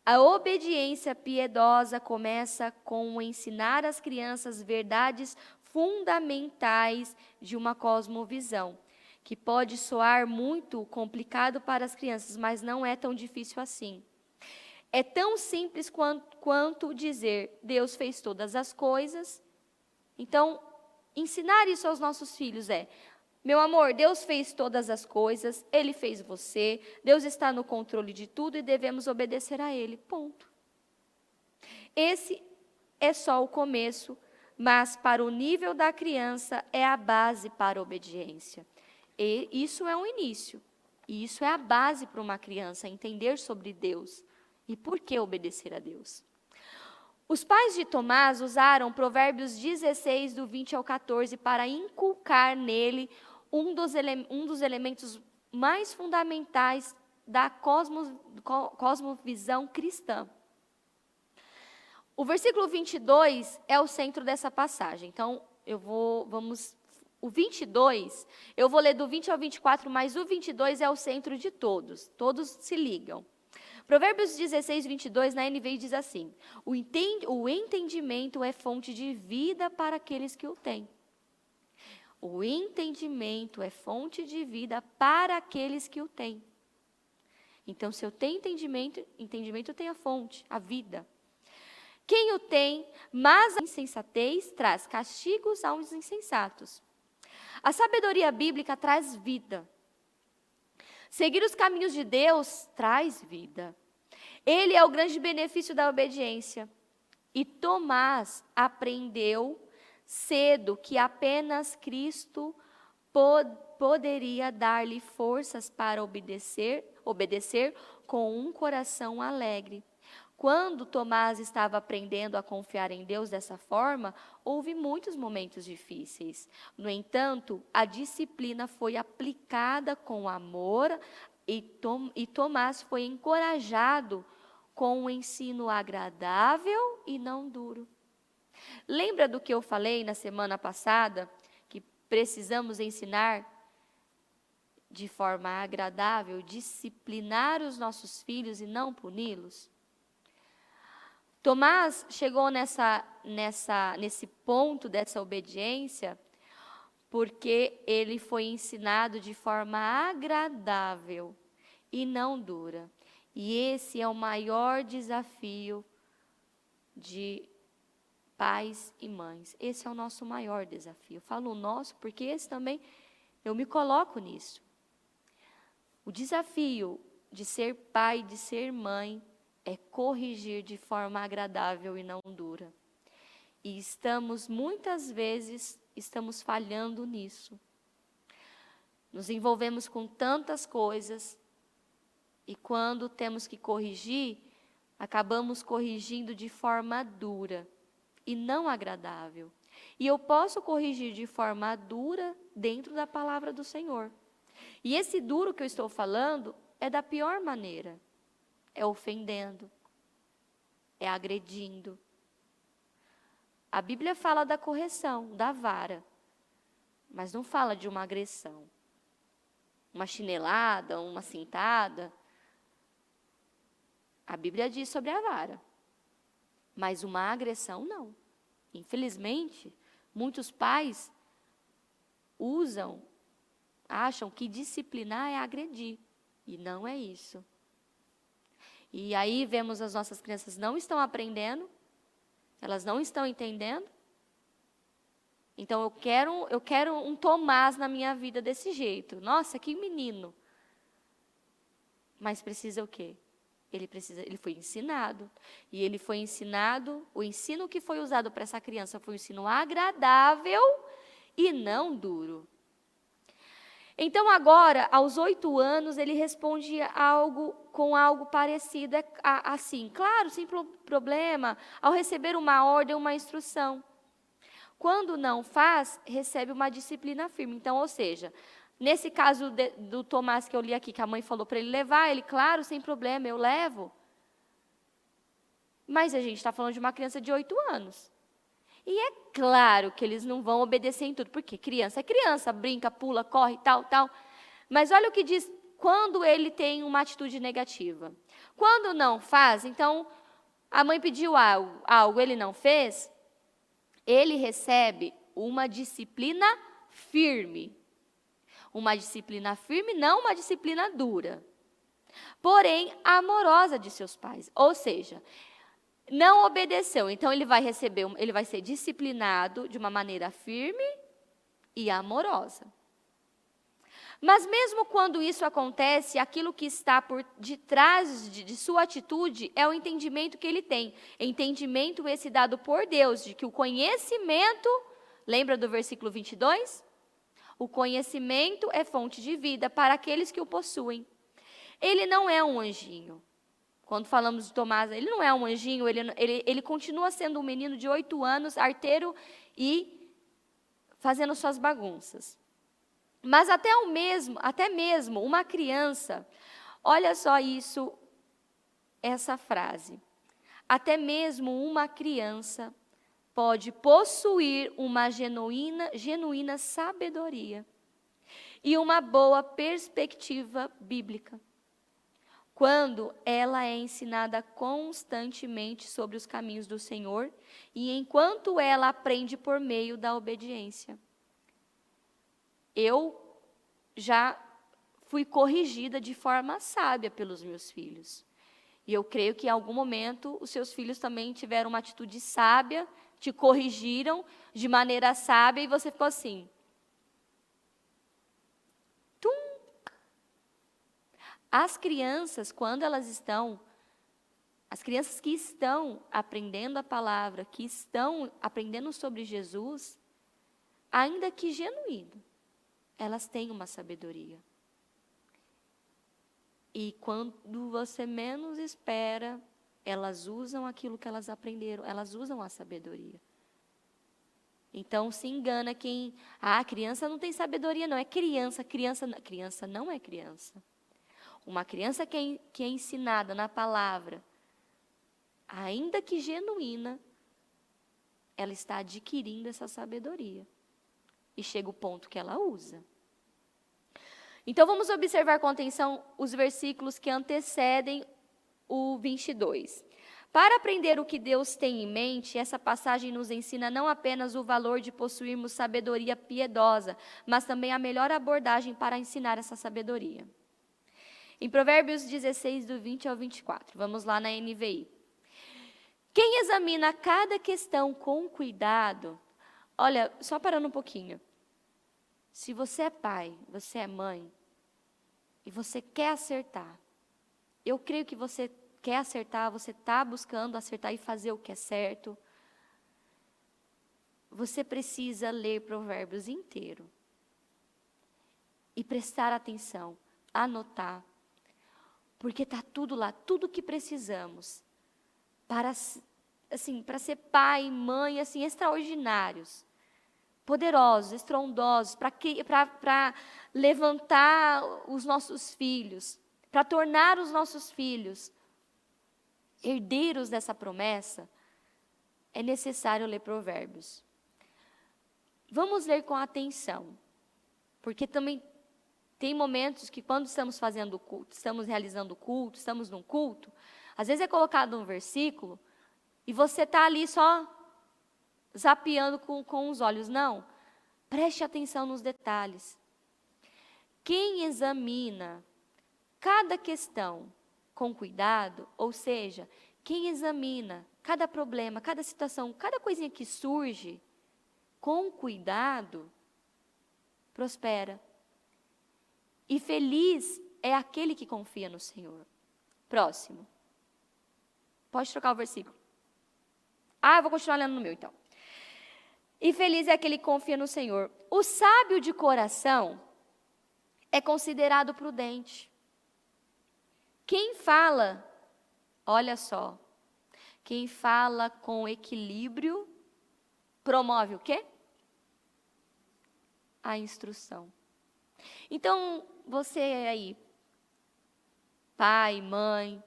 A obediência piedosa começa com ensinar às crianças verdades fundamentais de uma cosmovisão, que pode soar muito complicado para as crianças, mas não é tão difícil assim. É tão simples quanto dizer, Deus fez todas as coisas. Então, ensinar isso aos nossos filhos é, meu amor, Deus fez todas as coisas, Ele fez você, Deus está no controle de tudo e devemos obedecer a Ele, ponto. Esse é só o começo, mas para o nível da criança é a base para a obediência. E isso é um início, e isso é a base para uma criança, entender sobre Deus e por que obedecer a Deus. Os pais de Tomás usaram Provérbios 16, do 20 ao 14, para inculcar nele um dos elementos mais fundamentais da cosmovisão cristã. O versículo 22 é o centro dessa passagem. Então, o 22, eu vou ler do 20 ao 24, mas o 22 é o centro de todos. Todos se ligam. Provérbios 16, 22, na NVI diz assim, o entendimento é fonte de vida para aqueles que o têm. O entendimento é fonte de vida para aqueles que o têm. Então, se eu tenho entendimento tem a fonte, a vida. Quem o tem, mas a insensatez traz castigos aos insensatos. A sabedoria bíblica traz vida. Seguir os caminhos de Deus traz vida. Ele é o grande benefício da obediência. E Tomás aprendeu cedo que apenas Cristo poderia dar-lhe forças para obedecer com um coração alegre. Quando Tomás estava aprendendo a confiar em Deus dessa forma, houve muitos momentos difíceis. No entanto, a disciplina foi aplicada com amor e Tomás foi encorajado com um ensino agradável e não duro. Lembra do que eu falei na semana passada? Que precisamos ensinar de forma agradável, disciplinar os nossos filhos e não puni-los? Tomás chegou nesse ponto dessa obediência porque ele foi ensinado de forma agradável e não dura. E esse é o maior desafio de pais e mães. Esse é o nosso maior desafio. Eu falo o nosso porque esse também, eu me coloco nisso. O desafio de ser pai, de ser mãe, é corrigir de forma agradável e não dura. E muitas vezes, falhando nisso. Nos envolvemos com tantas coisas e quando temos que corrigir, acabamos corrigindo de forma dura e não agradável. E eu posso corrigir de forma dura dentro da palavra do Senhor. E esse duro que eu estou falando é da pior maneira. É ofendendo, é agredindo. A Bíblia fala da correção, da vara, mas não fala de uma agressão. Uma chinelada, uma cintada. A Bíblia diz sobre a vara, mas uma agressão não. Infelizmente, muitos pais acham que disciplinar é agredir, e não é isso. E aí vemos as nossas crianças não estão aprendendo, elas não estão entendendo. Então eu quero um Tomás na minha vida desse jeito. Nossa, que menino. Mas precisa o quê? Ele foi ensinado. E ele foi ensinado, o ensino que foi usado para essa criança foi um ensino agradável e não duro. Então agora, aos 8 anos, ele responde com algo parecido assim. Claro, sem problema, ao receber uma ordem, uma instrução. Quando não faz, recebe uma disciplina firme. Então, ou seja, nesse caso do Tomás que eu li aqui, que a mãe falou para ele levar, ele, claro, sem problema, eu levo. Mas a gente está falando de uma criança de 8 anos. E é claro que eles não vão obedecer em tudo, porque criança é criança, brinca, pula, corre, tal, tal. Mas olha o que diz quando ele tem uma atitude negativa. Quando não faz, então, a mãe pediu algo, ele não fez, ele recebe uma disciplina firme. Uma disciplina firme, não uma disciplina dura. Porém, amorosa de seus pais. Ou seja, não obedeceu. Então, ele vai ser disciplinado de uma maneira firme e amorosa. Mas mesmo quando isso acontece, aquilo que está por detrás de sua atitude é o entendimento que ele tem. Entendimento esse dado por Deus, de que o conhecimento, lembra do versículo 22? O conhecimento é fonte de vida para aqueles que o possuem. Ele não é um anjinho. Quando falamos de Tomás, ele não é um anjinho, ele continua sendo um menino de 8 anos, arteiro e fazendo suas bagunças. Mas até mesmo uma criança, olha só essa frase. Até mesmo uma criança pode possuir uma genuína sabedoria e uma boa perspectiva bíblica, quando ela é ensinada constantemente sobre os caminhos do Senhor e enquanto ela aprende por meio da obediência. Eu já fui corrigida de forma sábia pelos meus filhos. E eu creio que em algum momento os seus filhos também tiveram uma atitude sábia, te corrigiram de maneira sábia e você ficou assim. Tum! As crianças que estão aprendendo a palavra, que estão aprendendo sobre Jesus, ainda que genuíno, elas têm uma sabedoria. E quando você menos espera, elas usam aquilo que elas aprenderam, elas usam a sabedoria. Então, se engana quem... a criança não tem sabedoria, não. É criança não é criança. Uma criança que é ensinada na palavra, ainda que genuína, ela está adquirindo essa sabedoria. E chega o ponto que ela usa. Então, vamos observar com atenção os versículos que antecedem o 22. Para aprender o que Deus tem em mente, essa passagem nos ensina não apenas o valor de possuirmos sabedoria piedosa, mas também a melhor abordagem para ensinar essa sabedoria. Em Provérbios 16, do 20 ao 24, vamos lá na NVI. Quem examina cada questão com cuidado, olha, só parando um pouquinho. Se você é pai, você é mãe, e você quer acertar, eu creio que você quer acertar, você está buscando acertar e fazer o que é certo, você precisa ler Provérbios inteiro. E prestar atenção, anotar, porque está tudo lá, tudo o que precisamos para ser pai e mãe, assim, extraordinários. poderosos, estrondosos, para levantar os nossos filhos, para tornar os nossos filhos herdeiros dessa promessa, é necessário ler Provérbios. Vamos ler com atenção, porque também tem momentos que quando estamos fazendo o culto, estamos realizando o culto, estamos num culto, às vezes é colocado um versículo e você está ali só zapeando com os olhos. Não, preste atenção nos detalhes. Quem examina cada questão com cuidado, ou seja, quem examina cada problema, cada situação, cada coisinha que surge com cuidado, prospera. E feliz é aquele que confia no Senhor. Próximo. Pode trocar o versículo. Eu vou continuar lendo no meu então. E feliz é aquele que confia no Senhor. O sábio de coração é considerado prudente. Quem fala, olha só, quem fala com equilíbrio promove o quê? A instrução. Então, você aí, pai, mãe,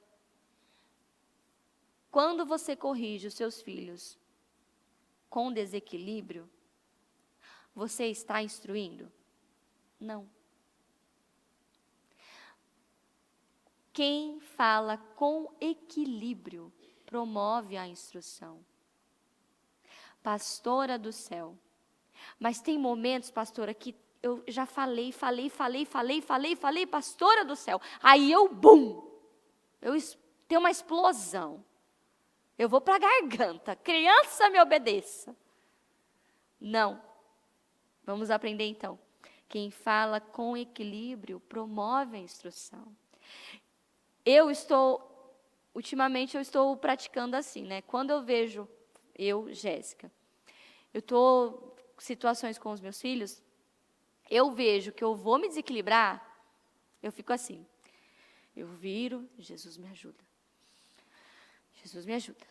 quando você corrige os seus filhos com desequilíbrio, você está instruindo? Não. Quem fala com equilíbrio promove a instrução. Pastora do céu. Mas tem momentos, pastora, que eu já falei, pastora do céu. Aí eu tenho uma explosão. Eu vou para a garganta. Criança, me obedeça. Não. Vamos aprender então. Quem fala com equilíbrio promove a instrução. Ultimamente eu estou praticando assim, né? Quando eu vejo, Jéssica, eu estou em situações com os meus filhos, eu vejo que eu vou me desequilibrar, eu fico assim. Eu viro, Jesus me ajuda. Jesus me ajuda.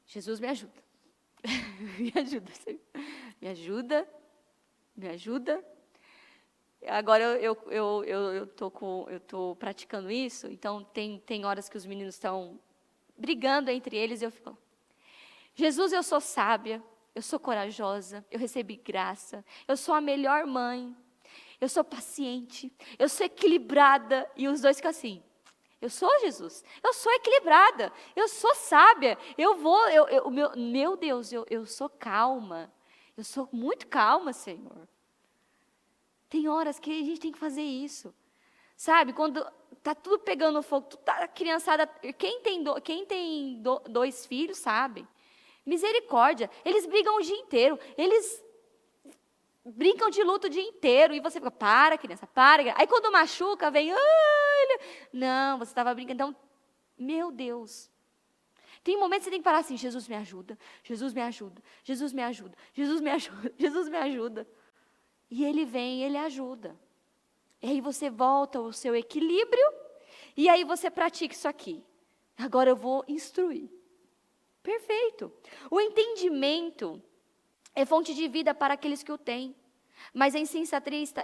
Jesus me ajuda. Me ajuda, Senhor. Me ajuda. Me ajuda. Agora eu tô praticando isso, então tem horas que os meninos estão brigando entre eles e eu fico, Jesus, eu sou sábia, eu sou corajosa, eu recebi graça, eu sou a melhor mãe, eu sou paciente, eu sou equilibrada, e os dois ficam assim, eu sou Jesus, eu sou equilibrada, eu sou sábia, meu Deus, eu sou calma, eu sou muito calma, Senhor. Tem horas que a gente tem que fazer isso. Sabe, quando tá tudo pegando fogo, a criançada, quem tem dois filhos, sabe? Misericórdia, eles brigam o dia inteiro, eles brincam de luto o dia inteiro, e você fica, para criança, para. Aí quando machuca, vem, não, você estava brincando, então, meu Deus. Tem momentos que você tem que parar assim, Jesus me ajuda, Jesus me ajuda, Jesus me ajuda, Jesus me ajuda, Jesus me ajuda. E ele vem, ele ajuda. E aí você volta ao seu equilíbrio, e aí você pratica isso aqui. Agora eu vou instruir. Perfeito. O entendimento é fonte de vida para aqueles que o têm. Mas a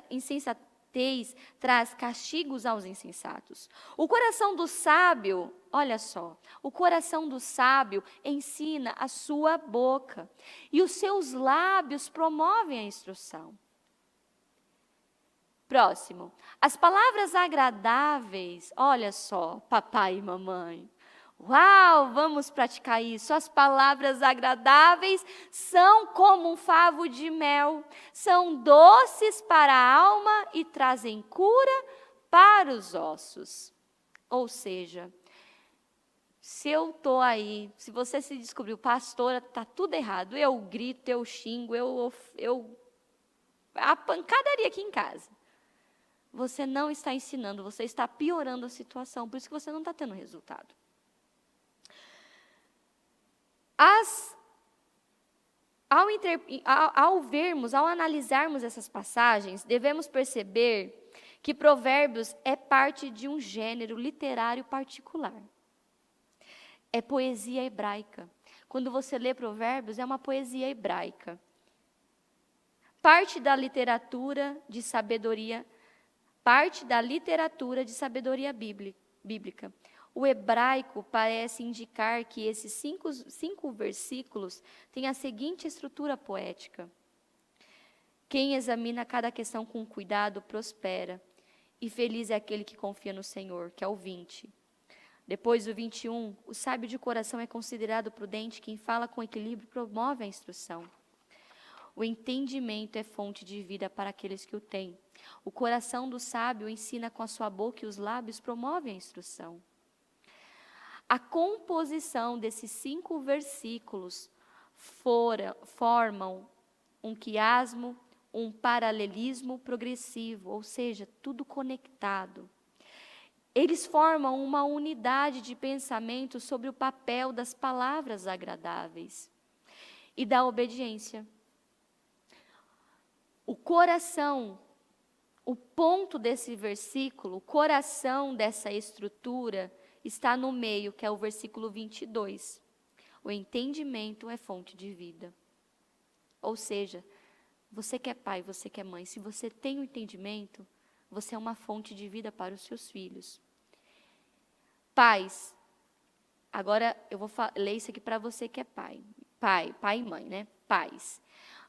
insensatez traz castigos aos insensatos. O coração do sábio, olha só, o coração do sábio ensina a sua boca, e os seus lábios promovem a instrução. Próximo. As palavras agradáveis, olha só, papai e mamãe. Uau, vamos praticar isso. As palavras agradáveis são como um favo de mel, são doces para a alma e trazem cura para os ossos. Ou seja, se eu estou aí, se você se descobriu pastora, está tudo errado. Eu grito, eu xingo, a pancadaria aqui em casa. Você não está ensinando, você está piorando a situação, por isso que você não está tendo resultado. Ao analisarmos essas passagens, devemos perceber que Provérbios é parte de um gênero literário particular. É poesia hebraica. Quando você lê Provérbios, é uma poesia hebraica. parte da literatura de sabedoria bíblica. O hebraico parece indicar que esses cinco versículos têm a seguinte estrutura poética: quem examina cada questão com cuidado prospera, e feliz é aquele que confia no Senhor, que é o 20. Depois do 21, o sábio de coração é considerado prudente, quem fala com equilíbrio promove a instrução. O entendimento é fonte de vida para aqueles que o têm. O coração do sábio ensina com a sua boca e os lábios promovem a instrução. A composição desses 5 versículos formam um quiasmo, um paralelismo progressivo, ou seja, tudo conectado. Eles formam uma unidade de pensamento sobre o papel das palavras agradáveis e da obediência. O coração, o ponto desse versículo, o coração dessa estrutura está no meio, que é o versículo 22. O entendimento é fonte de vida. Ou seja, você que é pai, você que é mãe, se você tem o entendimento, você é uma fonte de vida para os seus filhos. Pais, agora eu vou ler isso aqui para você que é pai. Pai e mãe, né? Pais.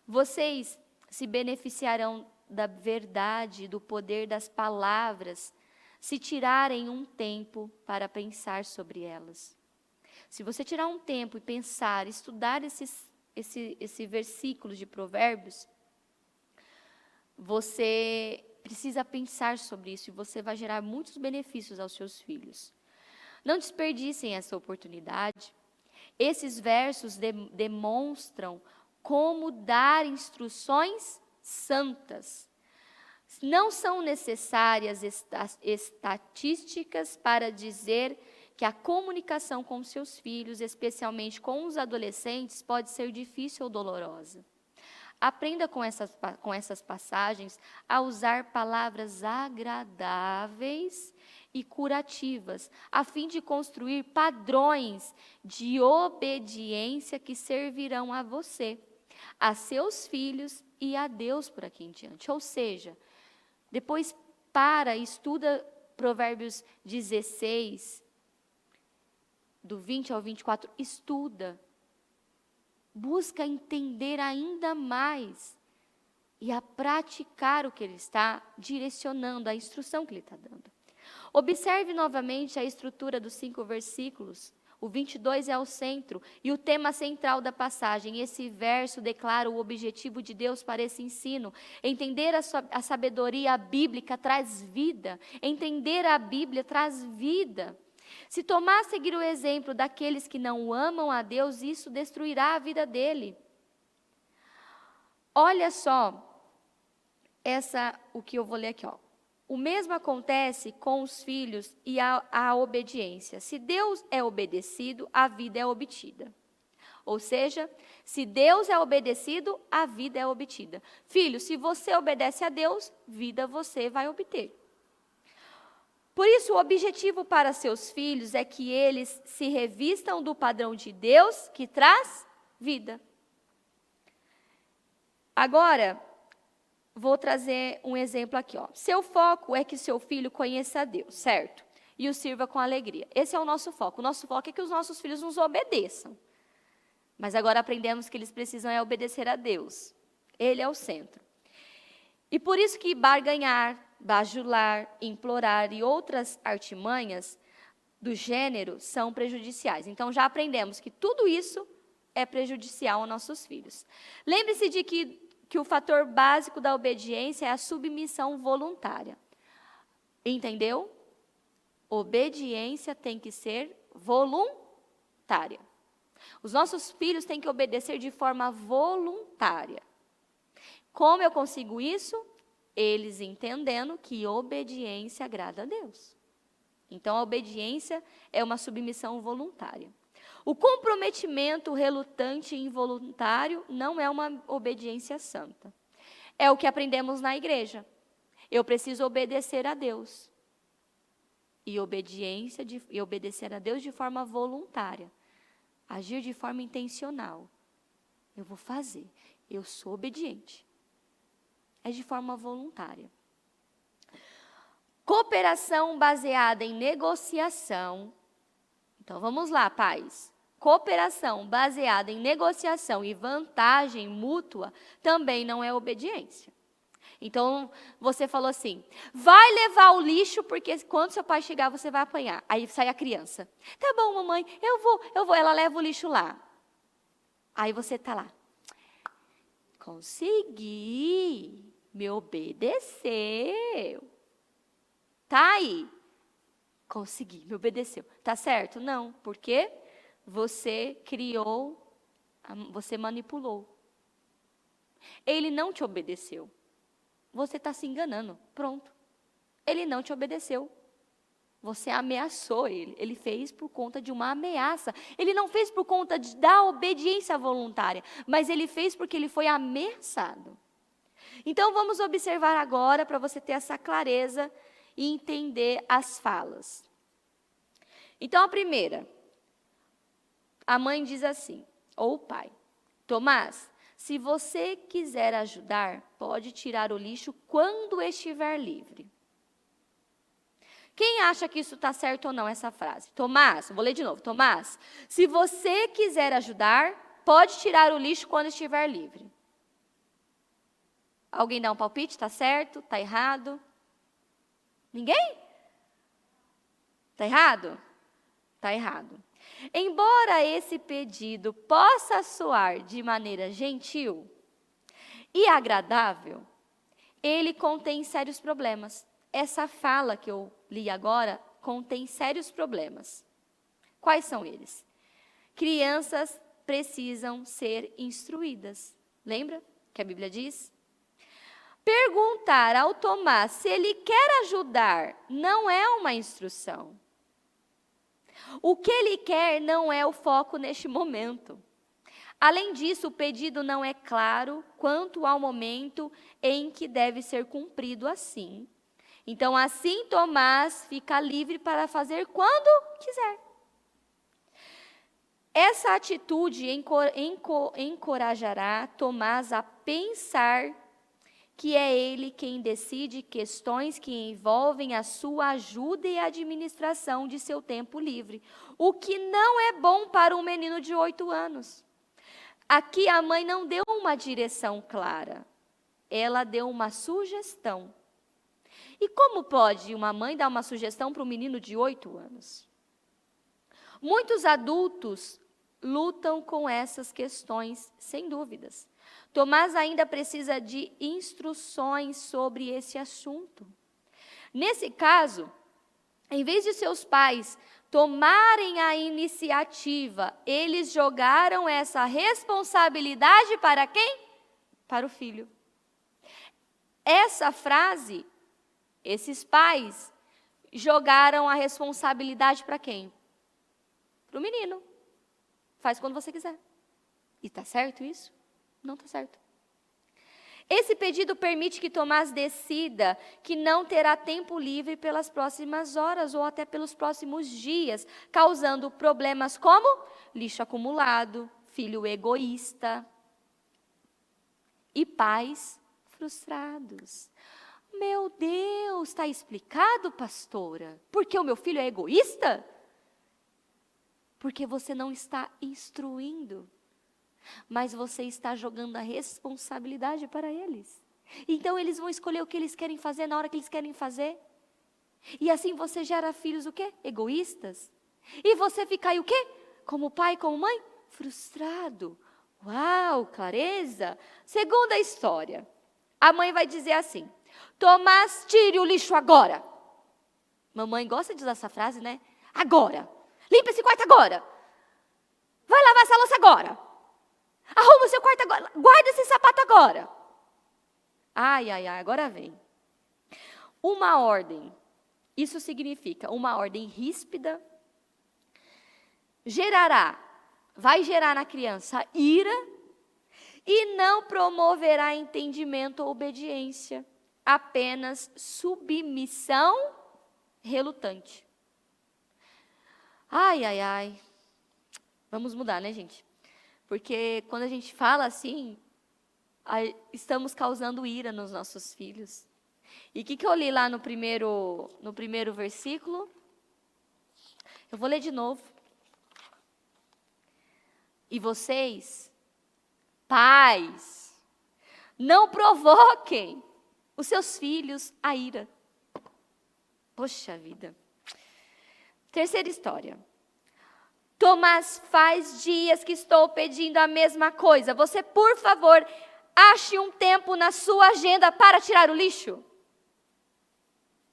Vocês se beneficiarão da verdade e do poder das palavras se tirarem um tempo para pensar sobre elas. Se você tirar um tempo e pensar, estudar esse versículo de Provérbios, você precisa pensar sobre isso e você vai gerar muitos benefícios aos seus filhos. Não desperdicem essa oportunidade. Esses versos demonstram como dar instruções santas. Não são necessárias estatísticas para dizer que a comunicação com seus filhos, especialmente com os adolescentes, pode ser difícil ou dolorosa. Aprenda com essas passagens a usar palavras agradáveis e curativas, a fim de construir padrões de obediência que servirão a você, a seus filhos e a Deus por aqui em diante. Ou seja, depois estuda Provérbios 16, do 20 ao 24, estuda. Busca entender ainda mais e a praticar o que ele está direcionando, a instrução que ele está dando. Observe novamente a estrutura dos 5 versículos. O 22 é o centro e o tema central da passagem. Esse verso declara o objetivo de Deus para esse ensino. Entender a sabedoria bíblica traz vida. Entender a Bíblia traz vida. Se Tomás seguir o exemplo daqueles que não amam a Deus, isso destruirá a vida dele. Olha só, o que eu vou ler aqui, ó. O mesmo acontece com os filhos e a obediência. Se Deus é obedecido, a vida é obtida. Ou seja, se Deus é obedecido, a vida é obtida. Filho, se você obedece a Deus, vida você vai obter. Por isso, o objetivo para seus filhos é que eles se revistam do padrão de Deus que traz vida. Agora, vou trazer um exemplo aqui, ó. Seu foco é que seu filho conheça a Deus, certo? E o sirva com alegria. Esse é o nosso foco. O nosso foco é que os nossos filhos nos obedeçam. Mas agora aprendemos que eles precisam obedecer a Deus. Ele é o centro. E por isso que barganhar, bajular, implorar e outras artimanhas do gênero são prejudiciais. Então, já aprendemos que tudo isso é prejudicial aos nossos filhos. Lembre-se de que o fator básico da obediência é a submissão voluntária. Entendeu? Obediência tem que ser voluntária. Os nossos filhos têm que obedecer de forma voluntária. Como eu consigo isso? Eles entendendo que obediência agrada a Deus. Então, a obediência é uma submissão voluntária. O comprometimento relutante e involuntário não é uma obediência santa. É o que aprendemos na igreja. Eu preciso obedecer a Deus. E obedecer a Deus de forma voluntária. Agir de forma intencional. Eu vou fazer. Eu sou obediente. é de forma voluntária. Cooperação baseada em negociação. Então, vamos lá, pais. Cooperação baseada em negociação e vantagem mútua também não é obediência. Então, você falou assim, vai levar o lixo, porque quando seu pai chegar, você vai apanhar. Aí sai a criança. Tá bom, mamãe, eu vou. Ela leva o lixo lá. Aí você tá lá. Consegui, me obedeceu. Tá aí. Consegui, me obedeceu. Tá certo? Não, porque você criou, você manipulou. Ele não te obedeceu. Você está se enganando. Pronto. Ele não te obedeceu. Você ameaçou ele. Ele fez por conta de uma ameaça. Ele não fez por conta da obediência voluntária, mas ele fez porque ele foi ameaçado. Então, vamos observar agora, para você ter essa clareza e entender as falas. Então, a primeira, a mãe diz assim, ou o pai, Tomás, se você quiser ajudar, pode tirar o lixo quando estiver livre. Quem acha que isso está certo ou não, essa frase? Tomás, vou ler de novo. Tomás, se você quiser ajudar, pode tirar o lixo quando estiver livre. Alguém dá um palpite? Está certo? Está errado? Ninguém? Está errado? Está errado. Embora esse pedido possa soar de maneira gentil e agradável, ele contém sérios problemas. Essa fala que eu li agora contém sérios problemas. Quais são eles? Crianças precisam ser instruídas. Lembra que a Bíblia diz? Perguntar ao Tomás se ele quer ajudar não é uma instrução. O que ele quer não é o foco neste momento. Além disso, o pedido não é claro quanto ao momento em que deve ser cumprido assim. Então, assim, Tomás fica livre para fazer quando quiser. Essa atitude encorajará Tomás a pensar que é ele quem decide questões que envolvem a sua ajuda e administração de seu tempo livre, o que não é bom para um menino de 8 anos. Aqui a mãe não deu uma direção clara, ela deu uma sugestão. E como pode uma mãe dar uma sugestão para um menino de 8 anos? Muitos adultos lutam com essas questões, sem dúvidas. Tomás ainda precisa de instruções sobre esse assunto. Nesse caso, em vez de seus pais tomarem a iniciativa, eles jogaram essa responsabilidade para quem? Para o filho. Essa frase, esses pais jogaram a responsabilidade para quem? Para o menino. Faz quando você quiser. E está certo isso? Não está certo. Esse pedido permite que Tomás decida que não terá tempo livre pelas próximas horas ou até pelos próximos dias, causando problemas como lixo acumulado, filho egoísta e pais frustrados. Meu Deus, está explicado, pastora? Porque o meu filho é egoísta? Porque você não está instruindo, mas você está jogando a responsabilidade para eles. Então, eles vão escolher o que eles querem fazer na hora que eles querem fazer. E assim você gera filhos o quê? Egoístas. E você fica aí o quê? Como pai, como mãe? Frustrado. Uau, clareza. Segunda história. A mãe vai dizer assim, Tomás, tire o lixo agora. Mamãe gosta de usar essa frase, né? Agora. Limpa esse quarto agora. Vai lavar essa louça agora. Arruma o seu quarto agora. Guarda esse sapato agora. Ai, agora vem. Uma ordem. Isso significa uma ordem ríspida. Vai gerar na criança ira e não promoverá entendimento ou obediência. Apenas submissão relutante. Ai. Vamos mudar, né, gente? Porque quando a gente fala assim, estamos causando ira nos nossos filhos. E o que eu li lá no primeiro versículo? Eu vou ler de novo. E vocês, pais, não provoquem os seus filhos a ira. Poxa vida. Terceira história. Tomás, faz dias que estou pedindo a mesma coisa. Você, por favor, ache um tempo na sua agenda para tirar o lixo.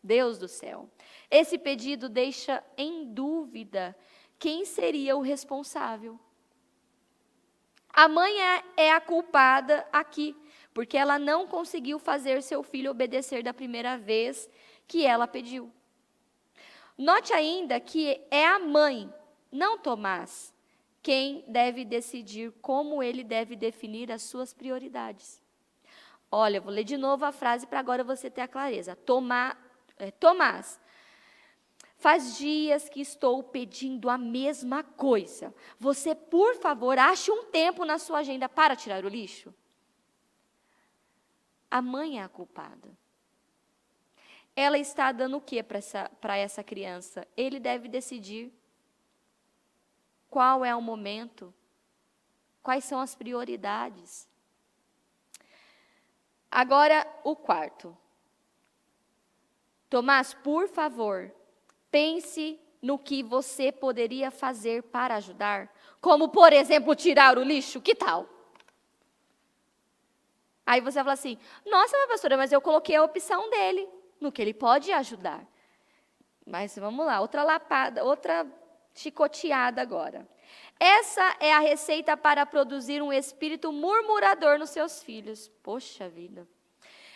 Deus do céu. Esse pedido deixa em dúvida quem seria o responsável. A mãe é a culpada aqui, porque ela não conseguiu fazer seu filho obedecer da primeira vez que ela pediu. Note ainda que é a mãe, não Tomás, quem deve decidir como ele deve definir as suas prioridades. Olha, vou ler de novo a frase para agora você ter a clareza. Tomás, faz dias que estou pedindo a mesma coisa. Você, por favor, ache um tempo na sua agenda para tirar o lixo. A mãe é a culpada. Ela está dando o que para essa criança? Ele deve decidir qual é o momento, quais são as prioridades. Agora, o quarto. Tomás, por favor, pense no que você poderia fazer para ajudar, como, por exemplo, tirar o lixo, que tal? Aí você vai falar assim, nossa, pastora, mas eu coloquei a opção dele, no que ele pode ajudar. Mas vamos lá, outra lapada, outra chicoteada agora. Essa é a receita para produzir um espírito murmurador nos seus filhos. Poxa vida.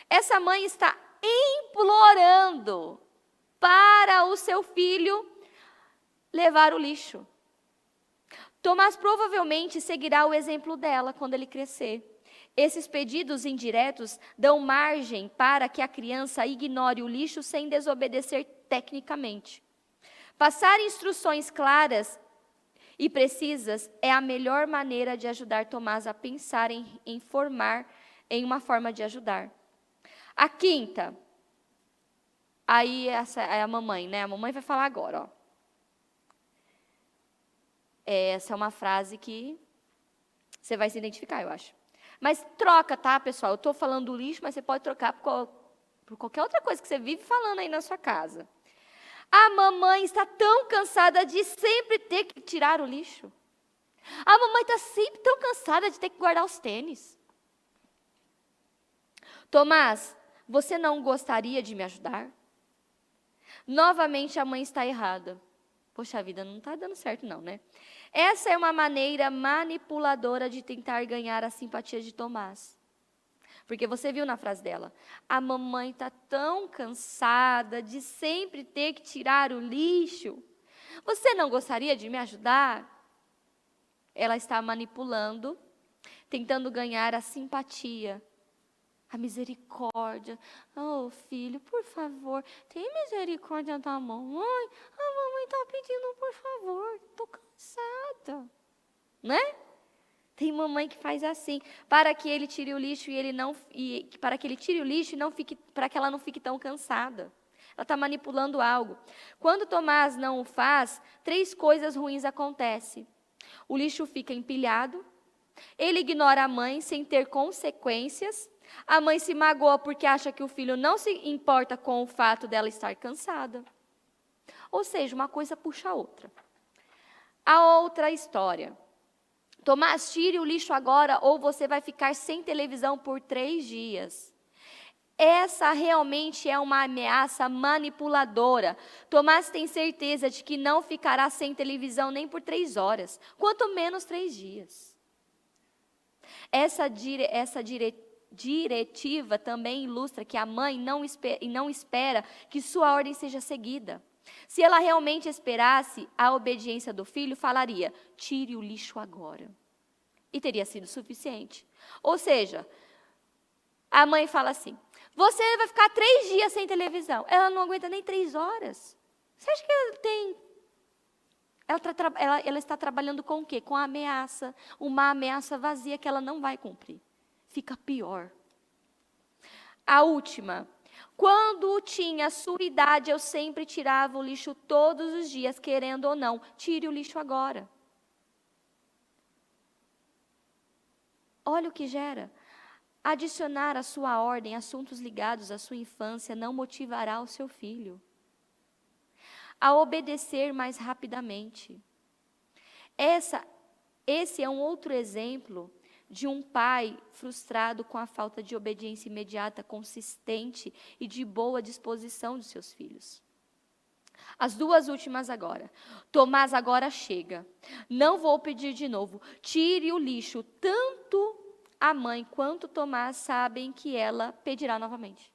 Essa mãe está implorando para o seu filho levar o lixo. Tomás provavelmente seguirá o exemplo dela quando ele crescer. Esses pedidos indiretos dão margem para que a criança ignore o lixo sem desobedecer tecnicamente. Passar instruções claras e precisas é a melhor maneira de ajudar Tomás a pensar em uma forma de ajudar. A quinta, aí essa é a mamãe, né? A mamãe vai falar agora, ó. Essa é uma frase que você vai se identificar, eu acho. Mas troca, tá, pessoal? Eu estou falando do lixo, mas você pode trocar por qualquer outra coisa que você vive falando aí na sua casa. A mamãe está tão cansada de sempre ter que tirar o lixo. A mamãe está sempre tão cansada de ter que guardar os tênis. Tomás, você não gostaria de me ajudar? Novamente a mãe está errada. Poxa vida, não está dando certo não, né? Essa é uma maneira manipuladora de tentar ganhar a simpatia de Tomás. Porque você viu na frase dela, a mamãe está tão cansada de sempre ter que tirar o lixo. Você não gostaria de me ajudar? Ela está manipulando, tentando ganhar a simpatia, a misericórdia. Oh, filho, por favor, tem misericórdia da mamãe. A mamãe está pedindo, por favor, estou cansada. Né? Tem mamãe que faz assim, para que ele tire o lixo para que ele tire o lixo e não fique, para que ela não fique tão cansada. Ela está manipulando algo. Quando Tomás não o faz, 3 coisas ruins acontecem. O lixo fica empilhado, ele ignora a mãe sem ter consequências, a mãe se magoa porque acha que o filho não se importa com o fato dela estar cansada. Ou seja, uma coisa puxa a outra. A outra história. Tomás, tire o lixo agora ou você vai ficar sem televisão por 3 dias. Essa realmente é uma ameaça manipuladora. Tomás tem certeza de que não ficará sem televisão nem por 3 horas, quanto menos 3 dias. Essa diretiva também ilustra que a mãe não espera que sua ordem seja seguida. Se ela realmente esperasse a obediência do filho, falaria, tire o lixo agora. E teria sido suficiente. Ou seja, a mãe fala assim, você vai ficar 3 dias sem televisão. Ela não aguenta nem 3 horas. Você acha que ela está trabalhando com o quê? Com a ameaça. Uma ameaça vazia que ela não vai cumprir. fica pior. A última. Quando tinha sua idade, eu sempre tirava o lixo todos os dias, querendo ou não. Tire o lixo agora. Olha o que gera. Adicionar à sua ordem assuntos ligados à sua infância não motivará o seu filho a obedecer mais rapidamente. Esse é um outro exemplo de um pai frustrado com a falta de obediência imediata, consistente e de boa disposição dos seus filhos. As duas últimas agora. Tomás agora chega. Não vou pedir de novo. Tire o lixo. Tanto a mãe quanto Tomás sabem que ela pedirá novamente.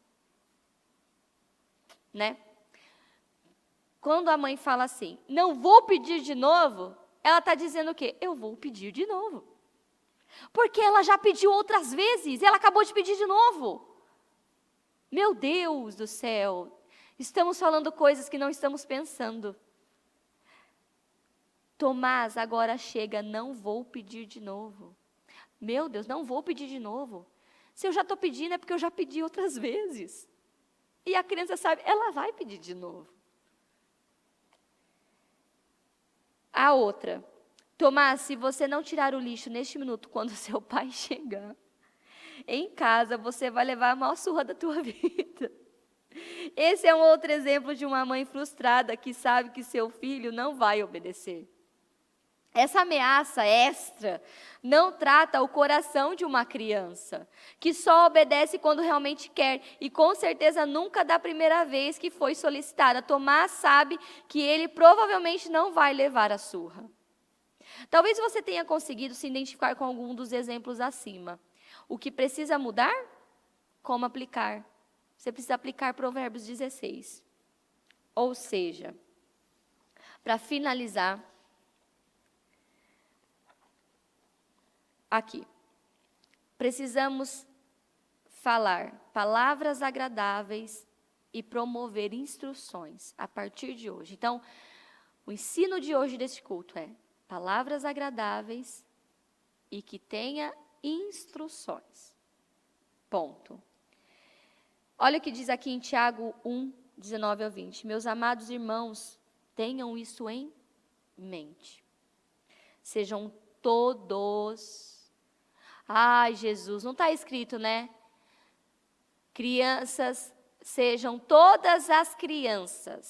Né? Quando a mãe fala assim, não vou pedir de novo, ela está dizendo o quê? Eu vou pedir de novo. Porque ela já pediu outras vezes, ela acabou de pedir de novo. Meu Deus do céu, estamos falando coisas que não estamos pensando. Tomás agora chega, não vou pedir de novo. Meu Deus, não vou pedir de novo. Se eu já estou pedindo é porque eu já pedi outras vezes. E a criança sabe, ela vai pedir de novo. A outra. Tomás, se você não tirar o lixo neste minuto, quando seu pai chegar em casa, você vai levar a maior surra da tua vida. Esse é um outro exemplo de uma mãe frustrada que sabe que seu filho não vai obedecer. Essa ameaça extra não trata o coração de uma criança, que só obedece quando realmente quer, e com certeza nunca da primeira vez que foi solicitada. Tomás sabe que ele provavelmente não vai levar a surra. Talvez você tenha conseguido se identificar com algum dos exemplos acima. O que precisa mudar? Como aplicar? Você precisa aplicar Provérbios 16. Ou seja, para finalizar, aqui, precisamos falar palavras agradáveis e promover instruções a partir de hoje. Então, o ensino de hoje deste culto é palavras agradáveis e que tenha instruções. Ponto. Olha o que diz aqui em Tiago 1, 19 ao 20. Meus amados irmãos, tenham isso em mente. Sejam todos... Ai, Jesus, não está escrito, né? Crianças, sejam todas as crianças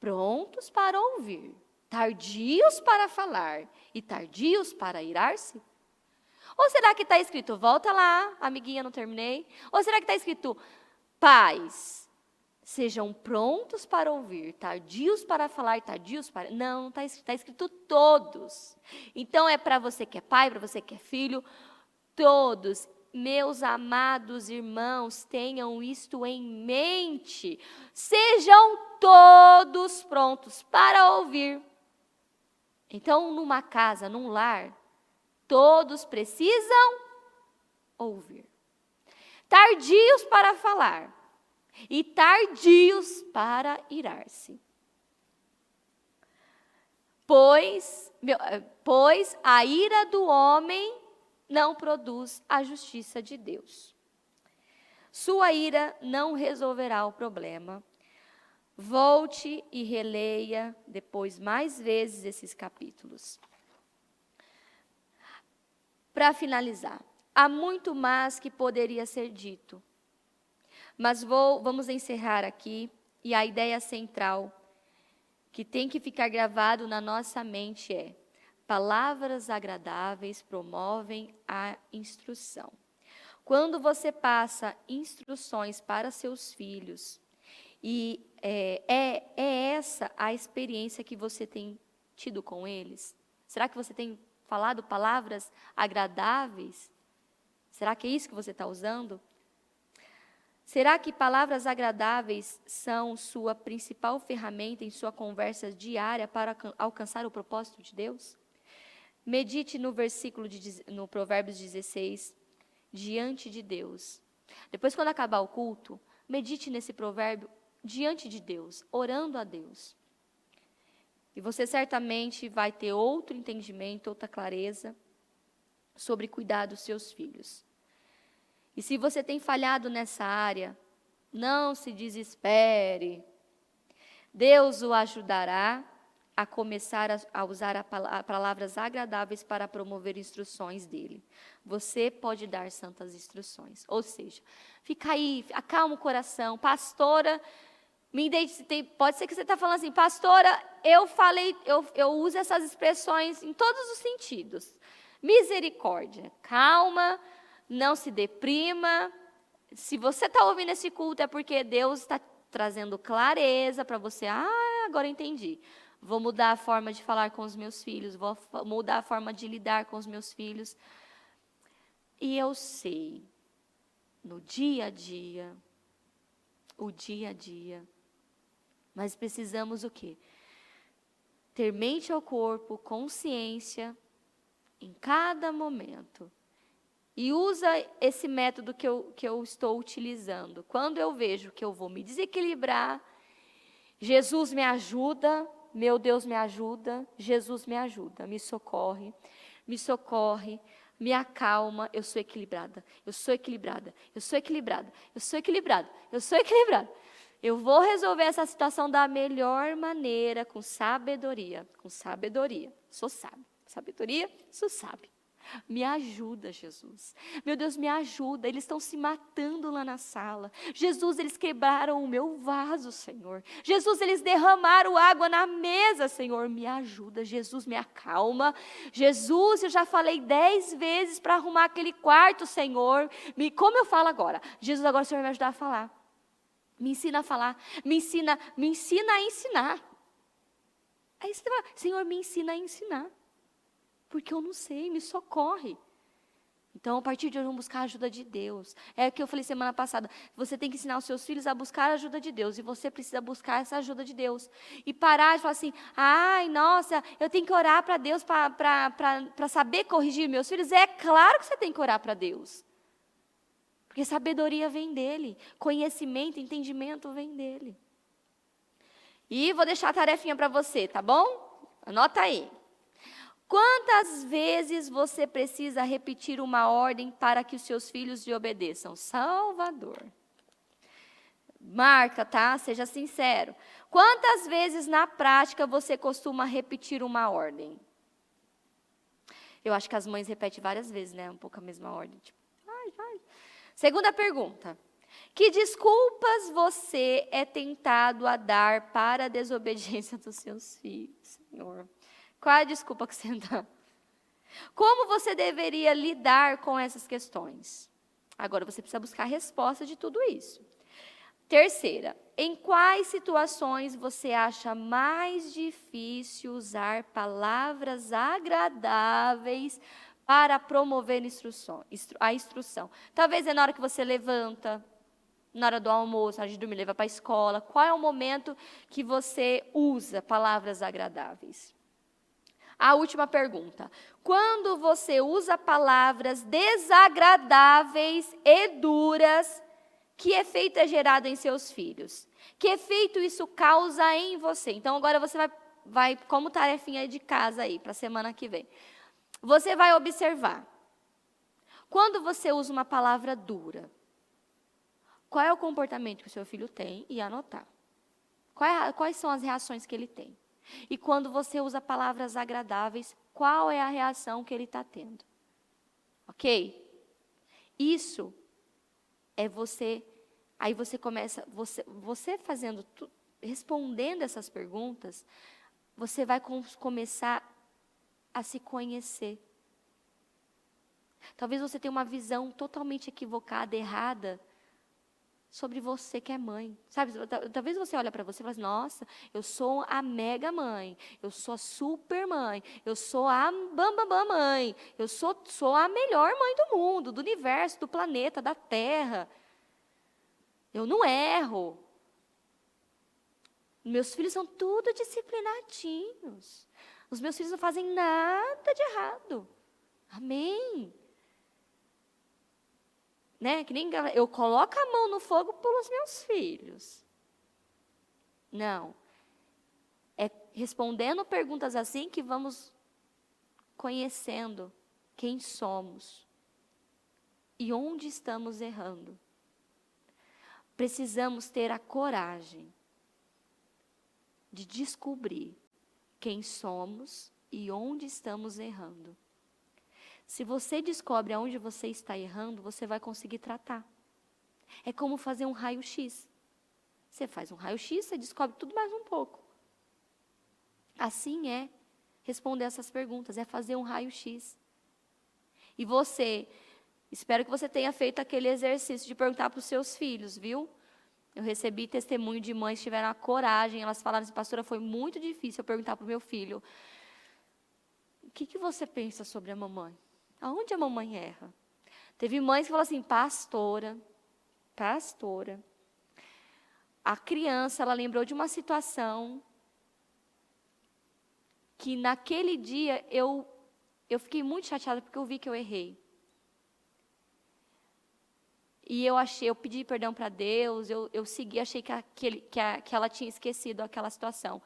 prontos para ouvir, tardios para falar e tardios para irar-se? Ou será que está escrito, volta lá, amiguinha, não terminei? Ou será que está escrito, pais, sejam prontos para ouvir, tardios para falar, tardios para... Não, está escrito todos. Então, é para você que é pai, para você que é filho, todos. Meus amados irmãos, tenham isto em mente. Sejam todos prontos para ouvir. Então, numa casa, num lar, todos precisam ouvir. Tardios para falar e tardios para irar-se. Pois a ira do homem não produz a justiça de Deus. Sua ira não resolverá o problema. Volte e releia depois mais vezes esses capítulos. Para finalizar, há muito mais que poderia ser dito. Mas vamos encerrar aqui, e a ideia central que tem que ficar gravado na nossa mente é: palavras agradáveis promovem a instrução. Quando você passa instruções para seus filhos, e é essa a experiência que você tem tido com eles? Será que você tem falado palavras agradáveis? Será que é isso que você está usando? Será que palavras agradáveis são sua principal ferramenta em sua conversa diária para alcançar o propósito de Deus? Medite no no Provérbios 16, diante de Deus. Depois, quando acabar o culto, medite nesse provérbio diante de Deus, orando a Deus. E você certamente vai ter outro entendimento, outra clareza. sobre cuidar dos seus filhos. E se você tem falhado nessa área, não se desespere. Deus o ajudará a começar a usar palavras agradáveis para promover instruções dele. Você pode dar santas instruções. Ou seja, fica aí, acalma o coração. Pastora, me identifiquei. Pode ser que você está falando assim, pastora, eu uso essas expressões em todos os sentidos. Misericórdia, calma, não se deprima. Se você está ouvindo esse culto é porque Deus está trazendo clareza para você. Agora entendi. Vou mudar a forma de falar com os meus filhos, vou mudar a forma de lidar com os meus filhos. E eu sei, no dia a dia, mas precisamos o quê? Ter mente ao corpo, consciência, em cada momento. E usa esse método que eu estou utilizando. Quando eu vejo que eu vou me desequilibrar, Jesus me ajuda, meu Deus me ajuda, Jesus me ajuda, me socorre, me acalma, eu sou equilibrada. Eu vou resolver essa situação da melhor maneira, com sabedoria. Sou sábio. Sabedoria, sou sábio. Me ajuda, Jesus. Meu Deus, me ajuda. Eles estão se matando lá na sala. Jesus, eles quebraram o meu vaso, Senhor. Jesus, eles derramaram água na mesa, Senhor. Me ajuda, Jesus, me acalma. Jesus, eu já falei 10 vezes para arrumar aquele quarto, Senhor. Como eu falo agora? Jesus, agora o Senhor vai me ajudar a falar. Me ensina a falar. Me ensina a ensinar. Aí você fala, Senhor, me ensina a ensinar. Porque eu não sei, me socorre. Então, a partir de hoje, vamos buscar a ajuda de Deus. É o que eu falei semana passada. Você tem que ensinar os seus filhos a buscar a ajuda de Deus. E você precisa buscar essa ajuda de Deus. E parar de falar assim, nossa, eu tenho que orar para Deus para saber corrigir meus filhos. É claro que você tem que orar para Deus. Porque sabedoria vem dele. Conhecimento, entendimento vem dele. E vou deixar a tarefinha para você, tá bom? Anota aí. Quantas vezes você precisa repetir uma ordem para que os seus filhos lhe obedeçam? Salvador. Marca, tá? Seja sincero. Quantas vezes na prática você costuma repetir uma ordem? Eu acho que as mães repetem várias vezes, né? Um pouco a mesma ordem. Tipo, vai. Segunda pergunta. Que desculpas você é tentado a dar para a desobediência dos seus filhos, Senhor? Qual é a desculpa que você dá? Como você deveria lidar com essas questões? Agora você precisa buscar a resposta de tudo isso. Terceira, em quais situações você acha mais difícil usar palavras agradáveis para promover a instrução? Talvez é na hora que você levanta, na hora do almoço, na hora de dormir, leva para a escola. Qual é o momento que você usa palavras agradáveis? A última pergunta. Quando você usa palavras desagradáveis e duras, que efeito é gerado em seus filhos? Que efeito isso causa em você? Então, agora você vai como tarefinha de casa aí, para a semana que vem. Você vai observar. Quando você usa uma palavra dura, qual é o comportamento que o seu filho tem e anotar. Quais são as reações que ele tem? E quando você usa palavras agradáveis, qual é a reação que ele está tendo? Ok? Isso é você. Aí você começa, você fazendo, respondendo essas perguntas, você vai começar a se conhecer. Talvez você tenha uma visão totalmente equivocada, errada, sobre você que é mãe, sabe? Talvez você olhe para você e fale, nossa, eu sou a mega mãe, eu sou a super mãe, eu sou a bambambam mãe, eu sou a melhor mãe do mundo, do universo, do planeta, da Terra. Eu não erro. Meus filhos são tudo disciplinadinhos. Os meus filhos não fazem nada de errado. Amém. Né? Que nem eu coloco a mão no fogo pelos meus filhos. Não. É respondendo perguntas assim que vamos conhecendo quem somos e onde estamos errando. Precisamos ter a coragem de descobrir quem somos e onde estamos errando. Se você descobre aonde você está errando, você vai conseguir tratar. É como fazer um raio-x. Você faz um raio-x, você descobre tudo mais um pouco. Assim é responder essas perguntas, é fazer um raio-x. E você, espero que você tenha feito aquele exercício de perguntar para os seus filhos, viu? Eu recebi testemunho de mães que tiveram a coragem, elas falaram assim, pastora, foi muito difícil eu perguntar para o meu filho, o que você pensa sobre a mamãe? Aonde a mamãe erra? Teve mães que falaram assim, pastora, a criança, ela lembrou de uma situação que naquele dia eu fiquei muito chateada porque eu vi que eu errei. E eu pedi perdão para Deus, eu segui, achei que ela tinha esquecido aquela situação.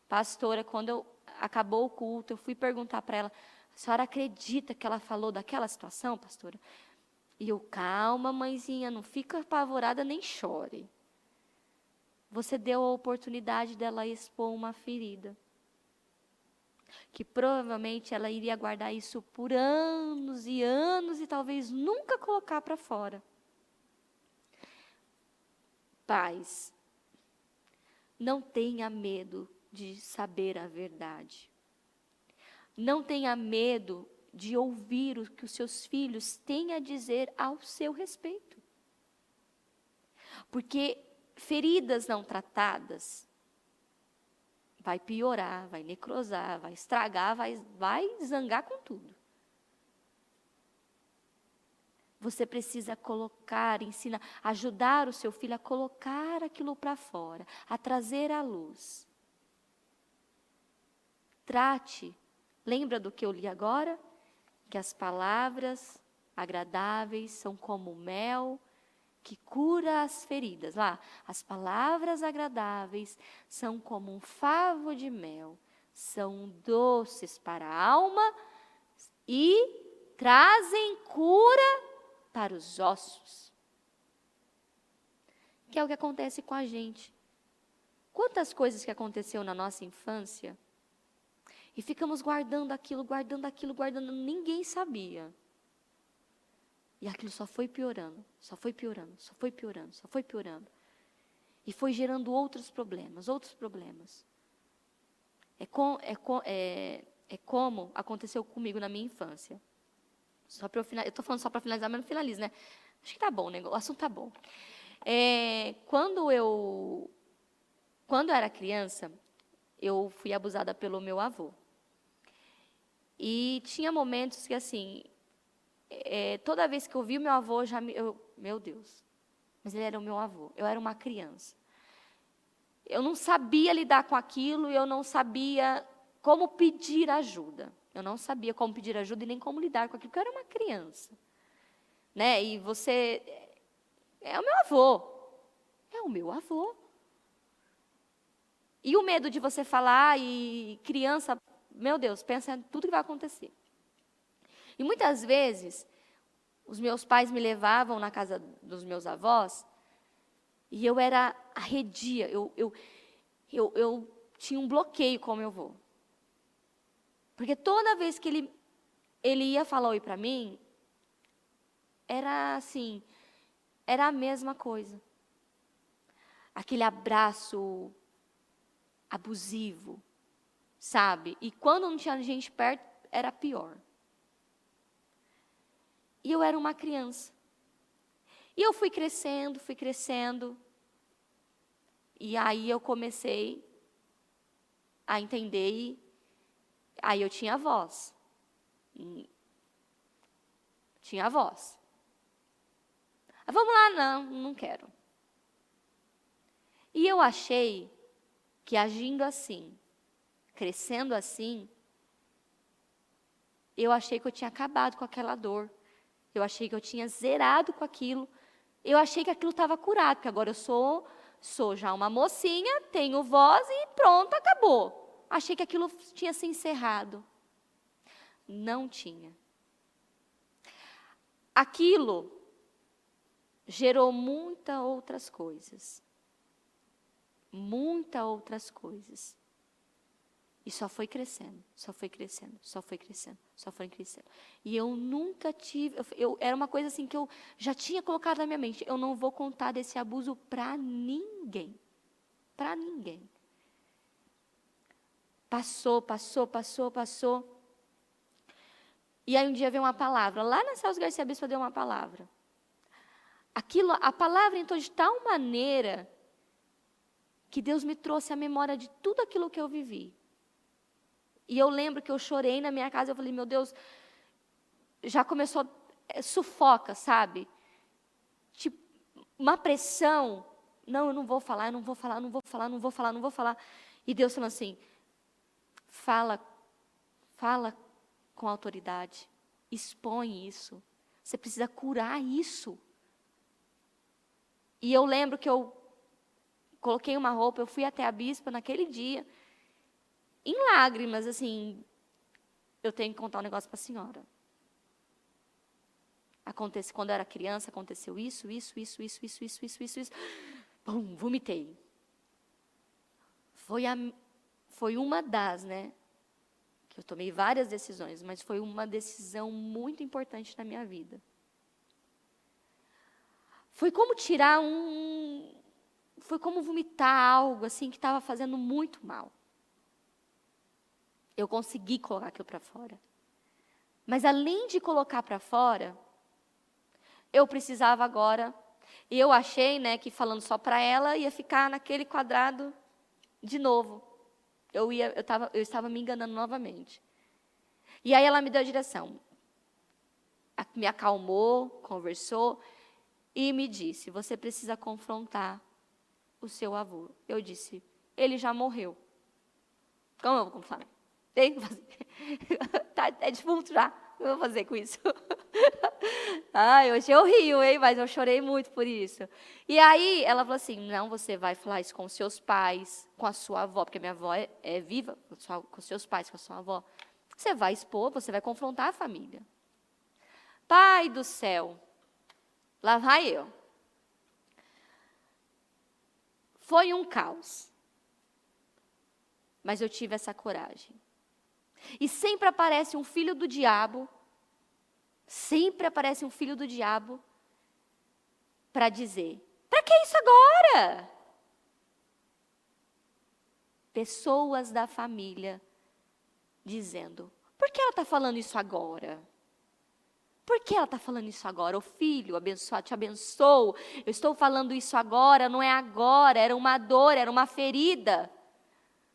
Pastora, quando acabou o culto, eu fui perguntar para ela, a senhora acredita que ela falou daquela situação, pastora? E eu, calma, mãezinha, não fica apavorada nem chore. Você deu a oportunidade dela expor uma ferida, que provavelmente ela iria guardar isso por anos e talvez nunca colocar para fora. Pais, não tenha medo de saber a verdade. Não tenha medo de ouvir o que os seus filhos têm a dizer ao seu respeito. Porque feridas não tratadas vai piorar, vai necrosar, vai estragar, vai zangar com tudo. Você precisa ensinar, ajudar o seu filho a colocar aquilo para fora, a trazer à luz. Trate, lembra do que eu li agora? Que as palavras agradáveis são como mel que cura as feridas. Lá, as palavras agradáveis são como um favo de mel, são doces para a alma e trazem cura para os ossos. Que é o que acontece com a gente. Quantas coisas que aconteceu na nossa infância e ficamos guardando aquilo, ninguém sabia. E aquilo só foi piorando. E foi gerando outros problemas. É como aconteceu comigo na mina infância. Eu estou falando só para finalizar, mas não finalizo, né? Acho que tá bom, né? O assunto tá bom. Quando eu era criança, eu fui abusada pelo meu avô. E tinha momentos que, assim, toda vez que eu vi o meu avô, meu Deus, mas ele era o meu avô, eu era uma criança. Eu não sabia lidar com aquilo, eu não sabia como pedir ajuda. Eu não sabia como pedir ajuda e nem como lidar com aquilo, porque eu era uma criança. Né? E você é o meu avô. É o meu avô. E o medo de você falar e criança, meu Deus, pensa em tudo que vai acontecer. E muitas vezes, os meus pais me levavam na casa dos meus avós e eu era arredia, eu tinha um bloqueio com o meu avô. Porque toda vez que ele ia falar oi para mim, era assim, era a mesma coisa. Aquele abraço abusivo, sabe? E quando não tinha gente perto, era pior. E eu era uma criança. E eu fui crescendo. E aí eu comecei a entender e aí eu tinha voz. Vamos lá, não quero. E eu achei que agindo assim, crescendo assim, eu achei que eu tinha acabado com aquela dor. Eu achei que eu tinha zerado com aquilo. Eu achei que aquilo estava curado, porque agora eu sou já uma mocinha, tenho voz e pronto, acabou. Achei que aquilo tinha se encerrado. Não tinha. aquilo gerou muitas outras coisas. Muitas outras coisas. E só foi crescendo, só foi crescendo, só foi crescendo, só foi crescendo. E eu nunca tive, era uma coisa assim que eu já tinha colocado na minha mente, eu não vou contar desse abuso para ninguém. Para ninguém. Passou. E aí um dia veio uma palavra, lá na Celso Garcia Bispo deu uma palavra. A palavra entrou de tal maneira que Deus me trouxe a memória de tudo aquilo que eu vivi. E eu lembro que eu chorei na minha casa, eu falei, meu Deus, já começou, sufoca, sabe? Tipo, uma pressão. Não, eu não vou falar. E Deus falou assim, fala com autoridade, expõe isso. Você precisa curar isso. E eu lembro que eu coloquei uma roupa, eu fui até a bispa naquele dia, em lágrimas, assim, eu tenho que contar um negócio para a senhora. Quando eu era criança, aconteceu isso. Bum, vomitei. Foi uma das, né? Que eu tomei várias decisões, mas foi uma decisão muito importante na minha vida. Foi como foi como vomitar algo assim que estava fazendo muito mal. Eu consegui colocar aquilo para fora. Mas além de colocar para fora, eu precisava agora, e eu achei, né, que falando só para ela ia ficar naquele quadrado de novo. Eu estava me enganando novamente. E aí ela me deu a direção. Me acalmou, conversou e me disse, você precisa confrontar o seu avô. Eu disse, ele já morreu. Como eu vou confrontar? Tem que fazer. É defunto já. O que eu vou fazer com isso? Hoje eu rio, hein? Mas eu chorei muito por isso. E aí ela falou assim, não, você vai falar isso com seus pais, com a sua avó, porque a minha avó é viva, com seus pais, com a sua avó. Você vai expor, você vai confrontar a família. Pai do céu, lá vai eu. Foi um caos. Mas eu tive essa coragem. E sempre aparece um filho do diabo para dizer, para que isso agora? Pessoas da família dizendo, por que ela está falando isso agora? Por que ela está falando isso agora? O filho, abençoado, te abençoo. Eu estou falando isso agora, não é agora, era uma dor, era uma ferida.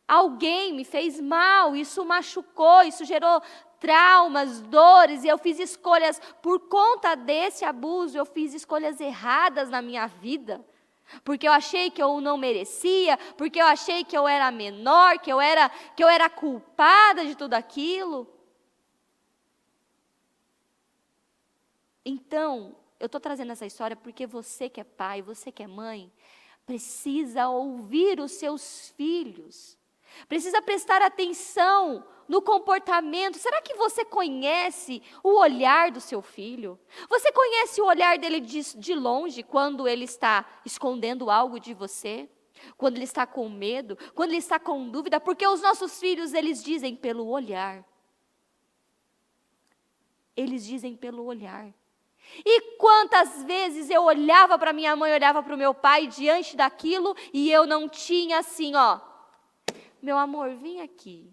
Alguém me fez mal, isso machucou, isso gerou traumas, dores, e eu fiz escolhas, por conta desse abuso, eu fiz escolhas erradas na minha vida. Porque eu achei que eu não merecia, porque eu achei que eu era menor, que eu era culpada de tudo aquilo. Então, eu estou trazendo essa história porque você que é pai, você que é mãe, precisa ouvir os seus filhos. Precisa prestar atenção no comportamento. Será que você conhece o olhar do seu filho? Você conhece o olhar dele de longe, quando ele está escondendo algo de você? Quando ele está com medo? Quando ele está com dúvida? Porque os nossos filhos, eles dizem pelo olhar. Eles dizem pelo olhar. E quantas vezes eu olhava para minha mãe, olhava para o meu pai diante daquilo, e eu não tinha assim, ó, meu amor, vem aqui.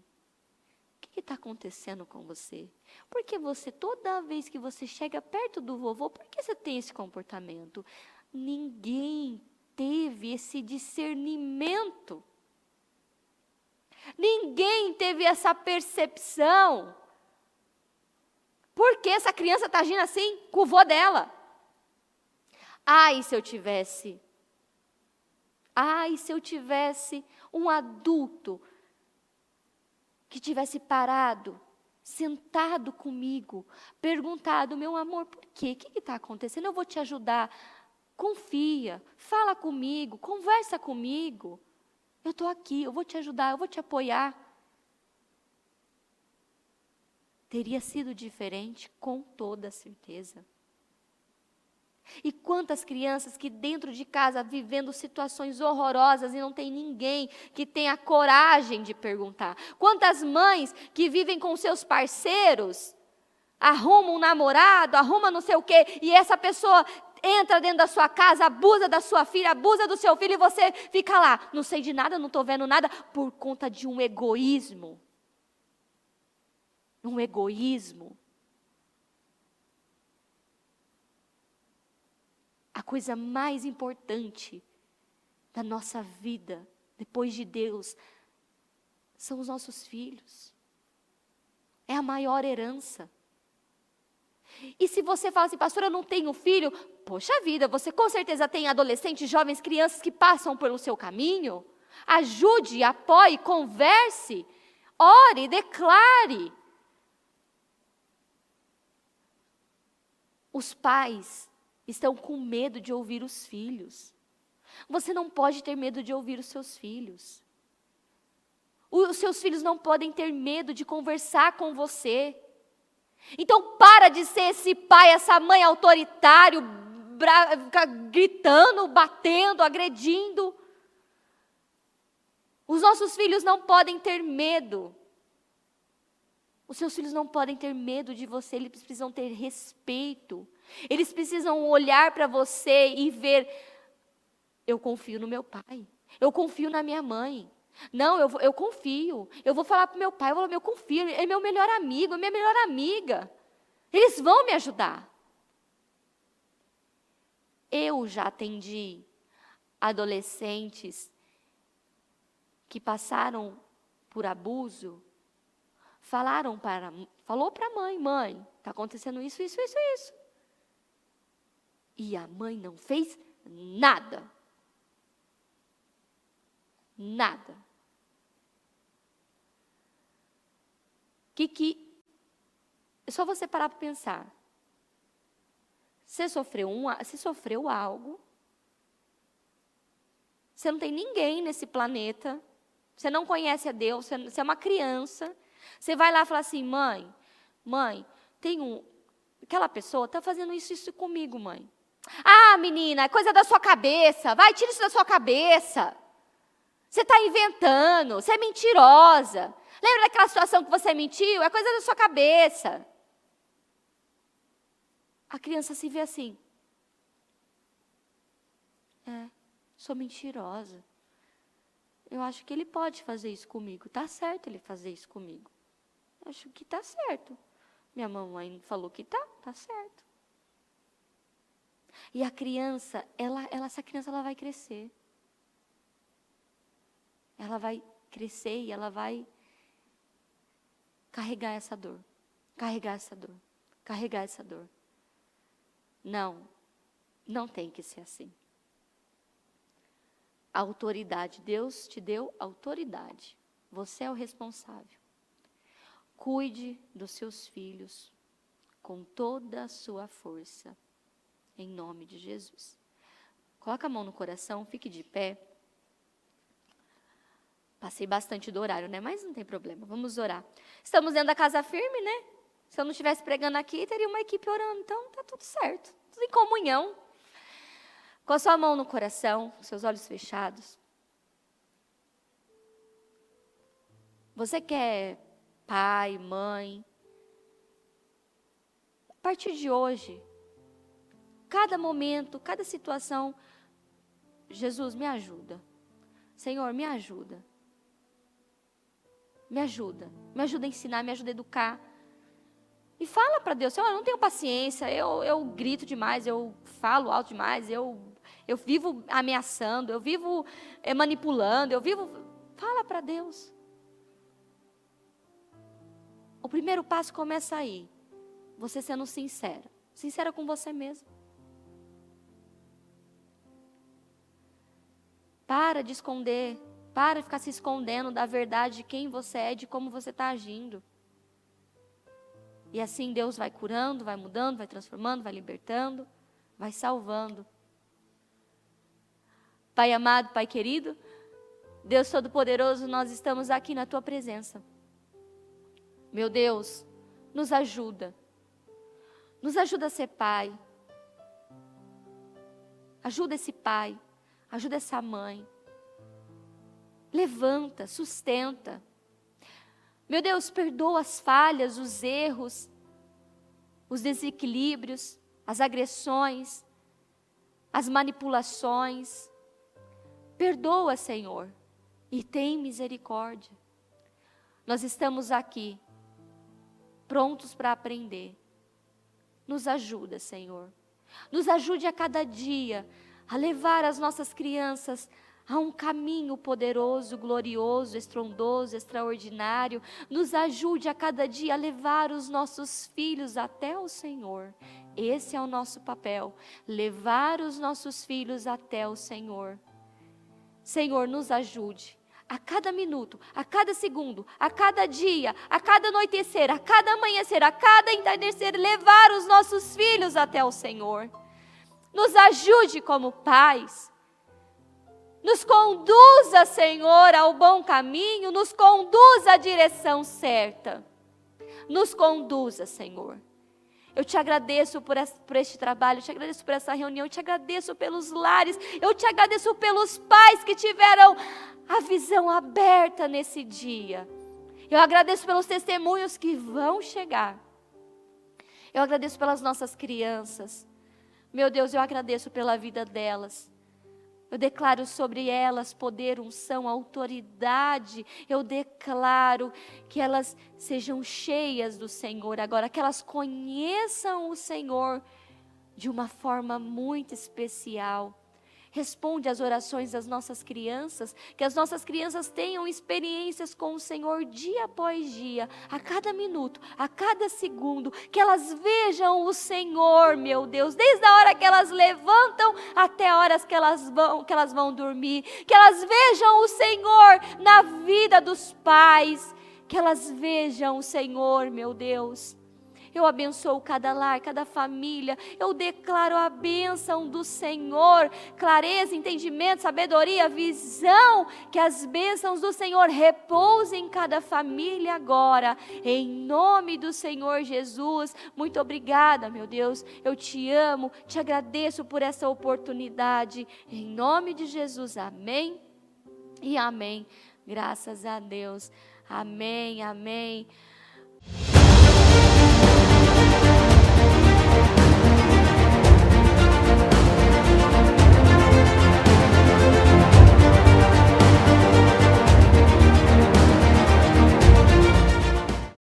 O que está acontecendo com você? Porque você, toda vez que você chega perto do vovô, por que você tem esse comportamento? Ninguém teve esse discernimento. Ninguém teve essa percepção. Por que essa criança está agindo assim com o vô dela? Ai, se eu tivesse um adulto que tivesse parado, sentado comigo, perguntado, meu amor, por quê? O que está acontecendo? Eu vou te ajudar. Confia, fala comigo, conversa comigo. Eu estou aqui, eu vou te ajudar, eu vou te apoiar. Teria sido diferente, com toda certeza. E quantas crianças que dentro de casa vivendo situações horrorosas e não tem ninguém que tenha coragem de perguntar. Quantas mães que vivem com seus parceiros, arruma um namorado, arruma não sei o quê, e essa pessoa entra dentro da sua casa, abusa da sua filha, abusa do seu filho, e você fica lá, não sei de nada, não estou vendo nada, por conta de um egoísmo. Um egoísmo. A coisa mais importante da nossa vida, depois de Deus, são os nossos filhos. É a maior herança. E se você fala assim, pastor, eu não tenho filho, poxa vida, você com certeza tem adolescentes, jovens, crianças que passam pelo seu caminho. Ajude, apoie, converse, ore, declare. Os pais estão com medo de ouvir os filhos. Você não pode ter medo de ouvir os seus filhos. Os seus filhos não podem ter medo de conversar com você. Então para de ser esse pai, essa mãe autoritário, gritando, batendo, agredindo. Os nossos filhos não podem ter medo. Os seus filhos não podem ter medo de você, eles precisam ter respeito. Eles precisam olhar para você e ver, eu confio no meu pai, eu confio na minha mãe. Não, eu confio. Eu vou falar para o meu pai, eu confio, é meu melhor amigo, é minha melhor amiga. Eles vão me ajudar. Eu já atendi adolescentes que passaram por abuso, falou para a mãe, está acontecendo isso. E a mãe não fez nada. Nada. É só você parar para pensar. Você sofreu algo. Você não tem ninguém nesse planeta. Você não conhece a Deus. Você é uma criança. Você vai lá e fala assim, mãe, aquela pessoa está fazendo isso comigo, mãe. Ah, menina, é coisa da sua cabeça. Vai, tira isso da sua cabeça. Você está inventando, você é mentirosa. Lembra daquela situação que você mentiu? É coisa da sua cabeça. A criança se vê assim. Sou mentirosa. Eu acho que ele pode fazer isso comigo. Está certo ele fazer isso comigo. Eu acho que está certo. Minha mamãe falou que tá certo. E a criança, essa criança ela vai crescer. Ela vai crescer e ela vai carregar essa dor. Não tem que ser assim. A autoridade, Deus te deu autoridade. Você é o responsável. Cuide dos seus filhos com toda a sua força, em nome de Jesus. Coloca a mão no coração, fique de pé. Passei bastante do horário, né? Mas não tem problema, vamos orar. Estamos dentro da casa firme, né? Se eu não estivesse pregando aqui, teria uma equipe orando. Então, tá tudo certo. Tudo em comunhão. Com a sua mão no coração, seus olhos fechados. Você que é pai, mãe. A partir de hoje, cada momento, cada situação, Jesus, me ajuda. Senhor, me ajuda. Me ajuda a ensinar, me ajuda a educar. E fala para Deus, Senhor, eu não tenho paciência, eu grito demais, eu falo alto demais, eu vivo ameaçando, eu vivo manipulando, Fala para Deus. O primeiro passo começa aí, você sendo sincera com você mesmo. Para de esconder, para de ficar se escondendo da verdade de quem você é, de como você está agindo. E assim Deus vai curando, vai mudando, vai transformando, vai libertando, vai salvando. Pai amado, Pai querido, Deus Todo-Poderoso, nós estamos aqui na Tua presença. Meu Deus, nos ajuda. Nos ajuda a ser pai. Ajuda esse pai, ajuda essa mãe. Levanta, sustenta. Meu Deus, perdoa as falhas, os erros, os desequilíbrios, as agressões, as manipulações. Perdoa, Senhor, e tem misericórdia. Nós estamos aqui, prontos para aprender. Nos ajuda, Senhor. Nos ajude a cada dia a levar as nossas crianças a um caminho poderoso, glorioso, estrondoso, extraordinário. Nos ajude a cada dia a levar os nossos filhos até o Senhor. Esse é o nosso papel, levar os nossos filhos até o Senhor. Senhor, nos ajude a cada minuto, a cada segundo, a cada dia, a cada anoitecer, a cada amanhecer, a cada entardecer, levar os nossos filhos até o Senhor. Nos ajude como pais. Nos conduza, Senhor, ao bom caminho, nos conduza à direção certa. Nos conduza, Senhor. Eu te agradeço por este trabalho, eu te agradeço por essa reunião, eu te agradeço pelos lares, eu te agradeço pelos pais que tiveram a visão aberta nesse dia. Eu agradeço pelos testemunhos que vão chegar. Eu agradeço pelas nossas crianças. Meu Deus, eu agradeço pela vida delas. Eu declaro sobre elas poder, unção, autoridade. Eu declaro que elas sejam cheias do Senhor agora, que elas conheçam o Senhor de uma forma muito especial. Responde às orações das nossas crianças, que as nossas crianças tenham experiências com o Senhor dia após dia, a cada minuto, a cada segundo, que elas vejam o Senhor, meu Deus, desde a hora que elas levantam até a hora que elas vão dormir, que elas vejam o Senhor na vida dos pais, que elas vejam o Senhor, meu Deus. Eu abençoo cada lar, cada família. Eu declaro a bênção do Senhor. Clareza, entendimento, sabedoria, visão. Que as bênçãos do Senhor repousem em cada família agora. Em nome do Senhor Jesus. Muito obrigada, meu Deus. Eu te amo, te agradeço por essa oportunidade. Em nome de Jesus, amém e amém. Graças a Deus. Amém, amém.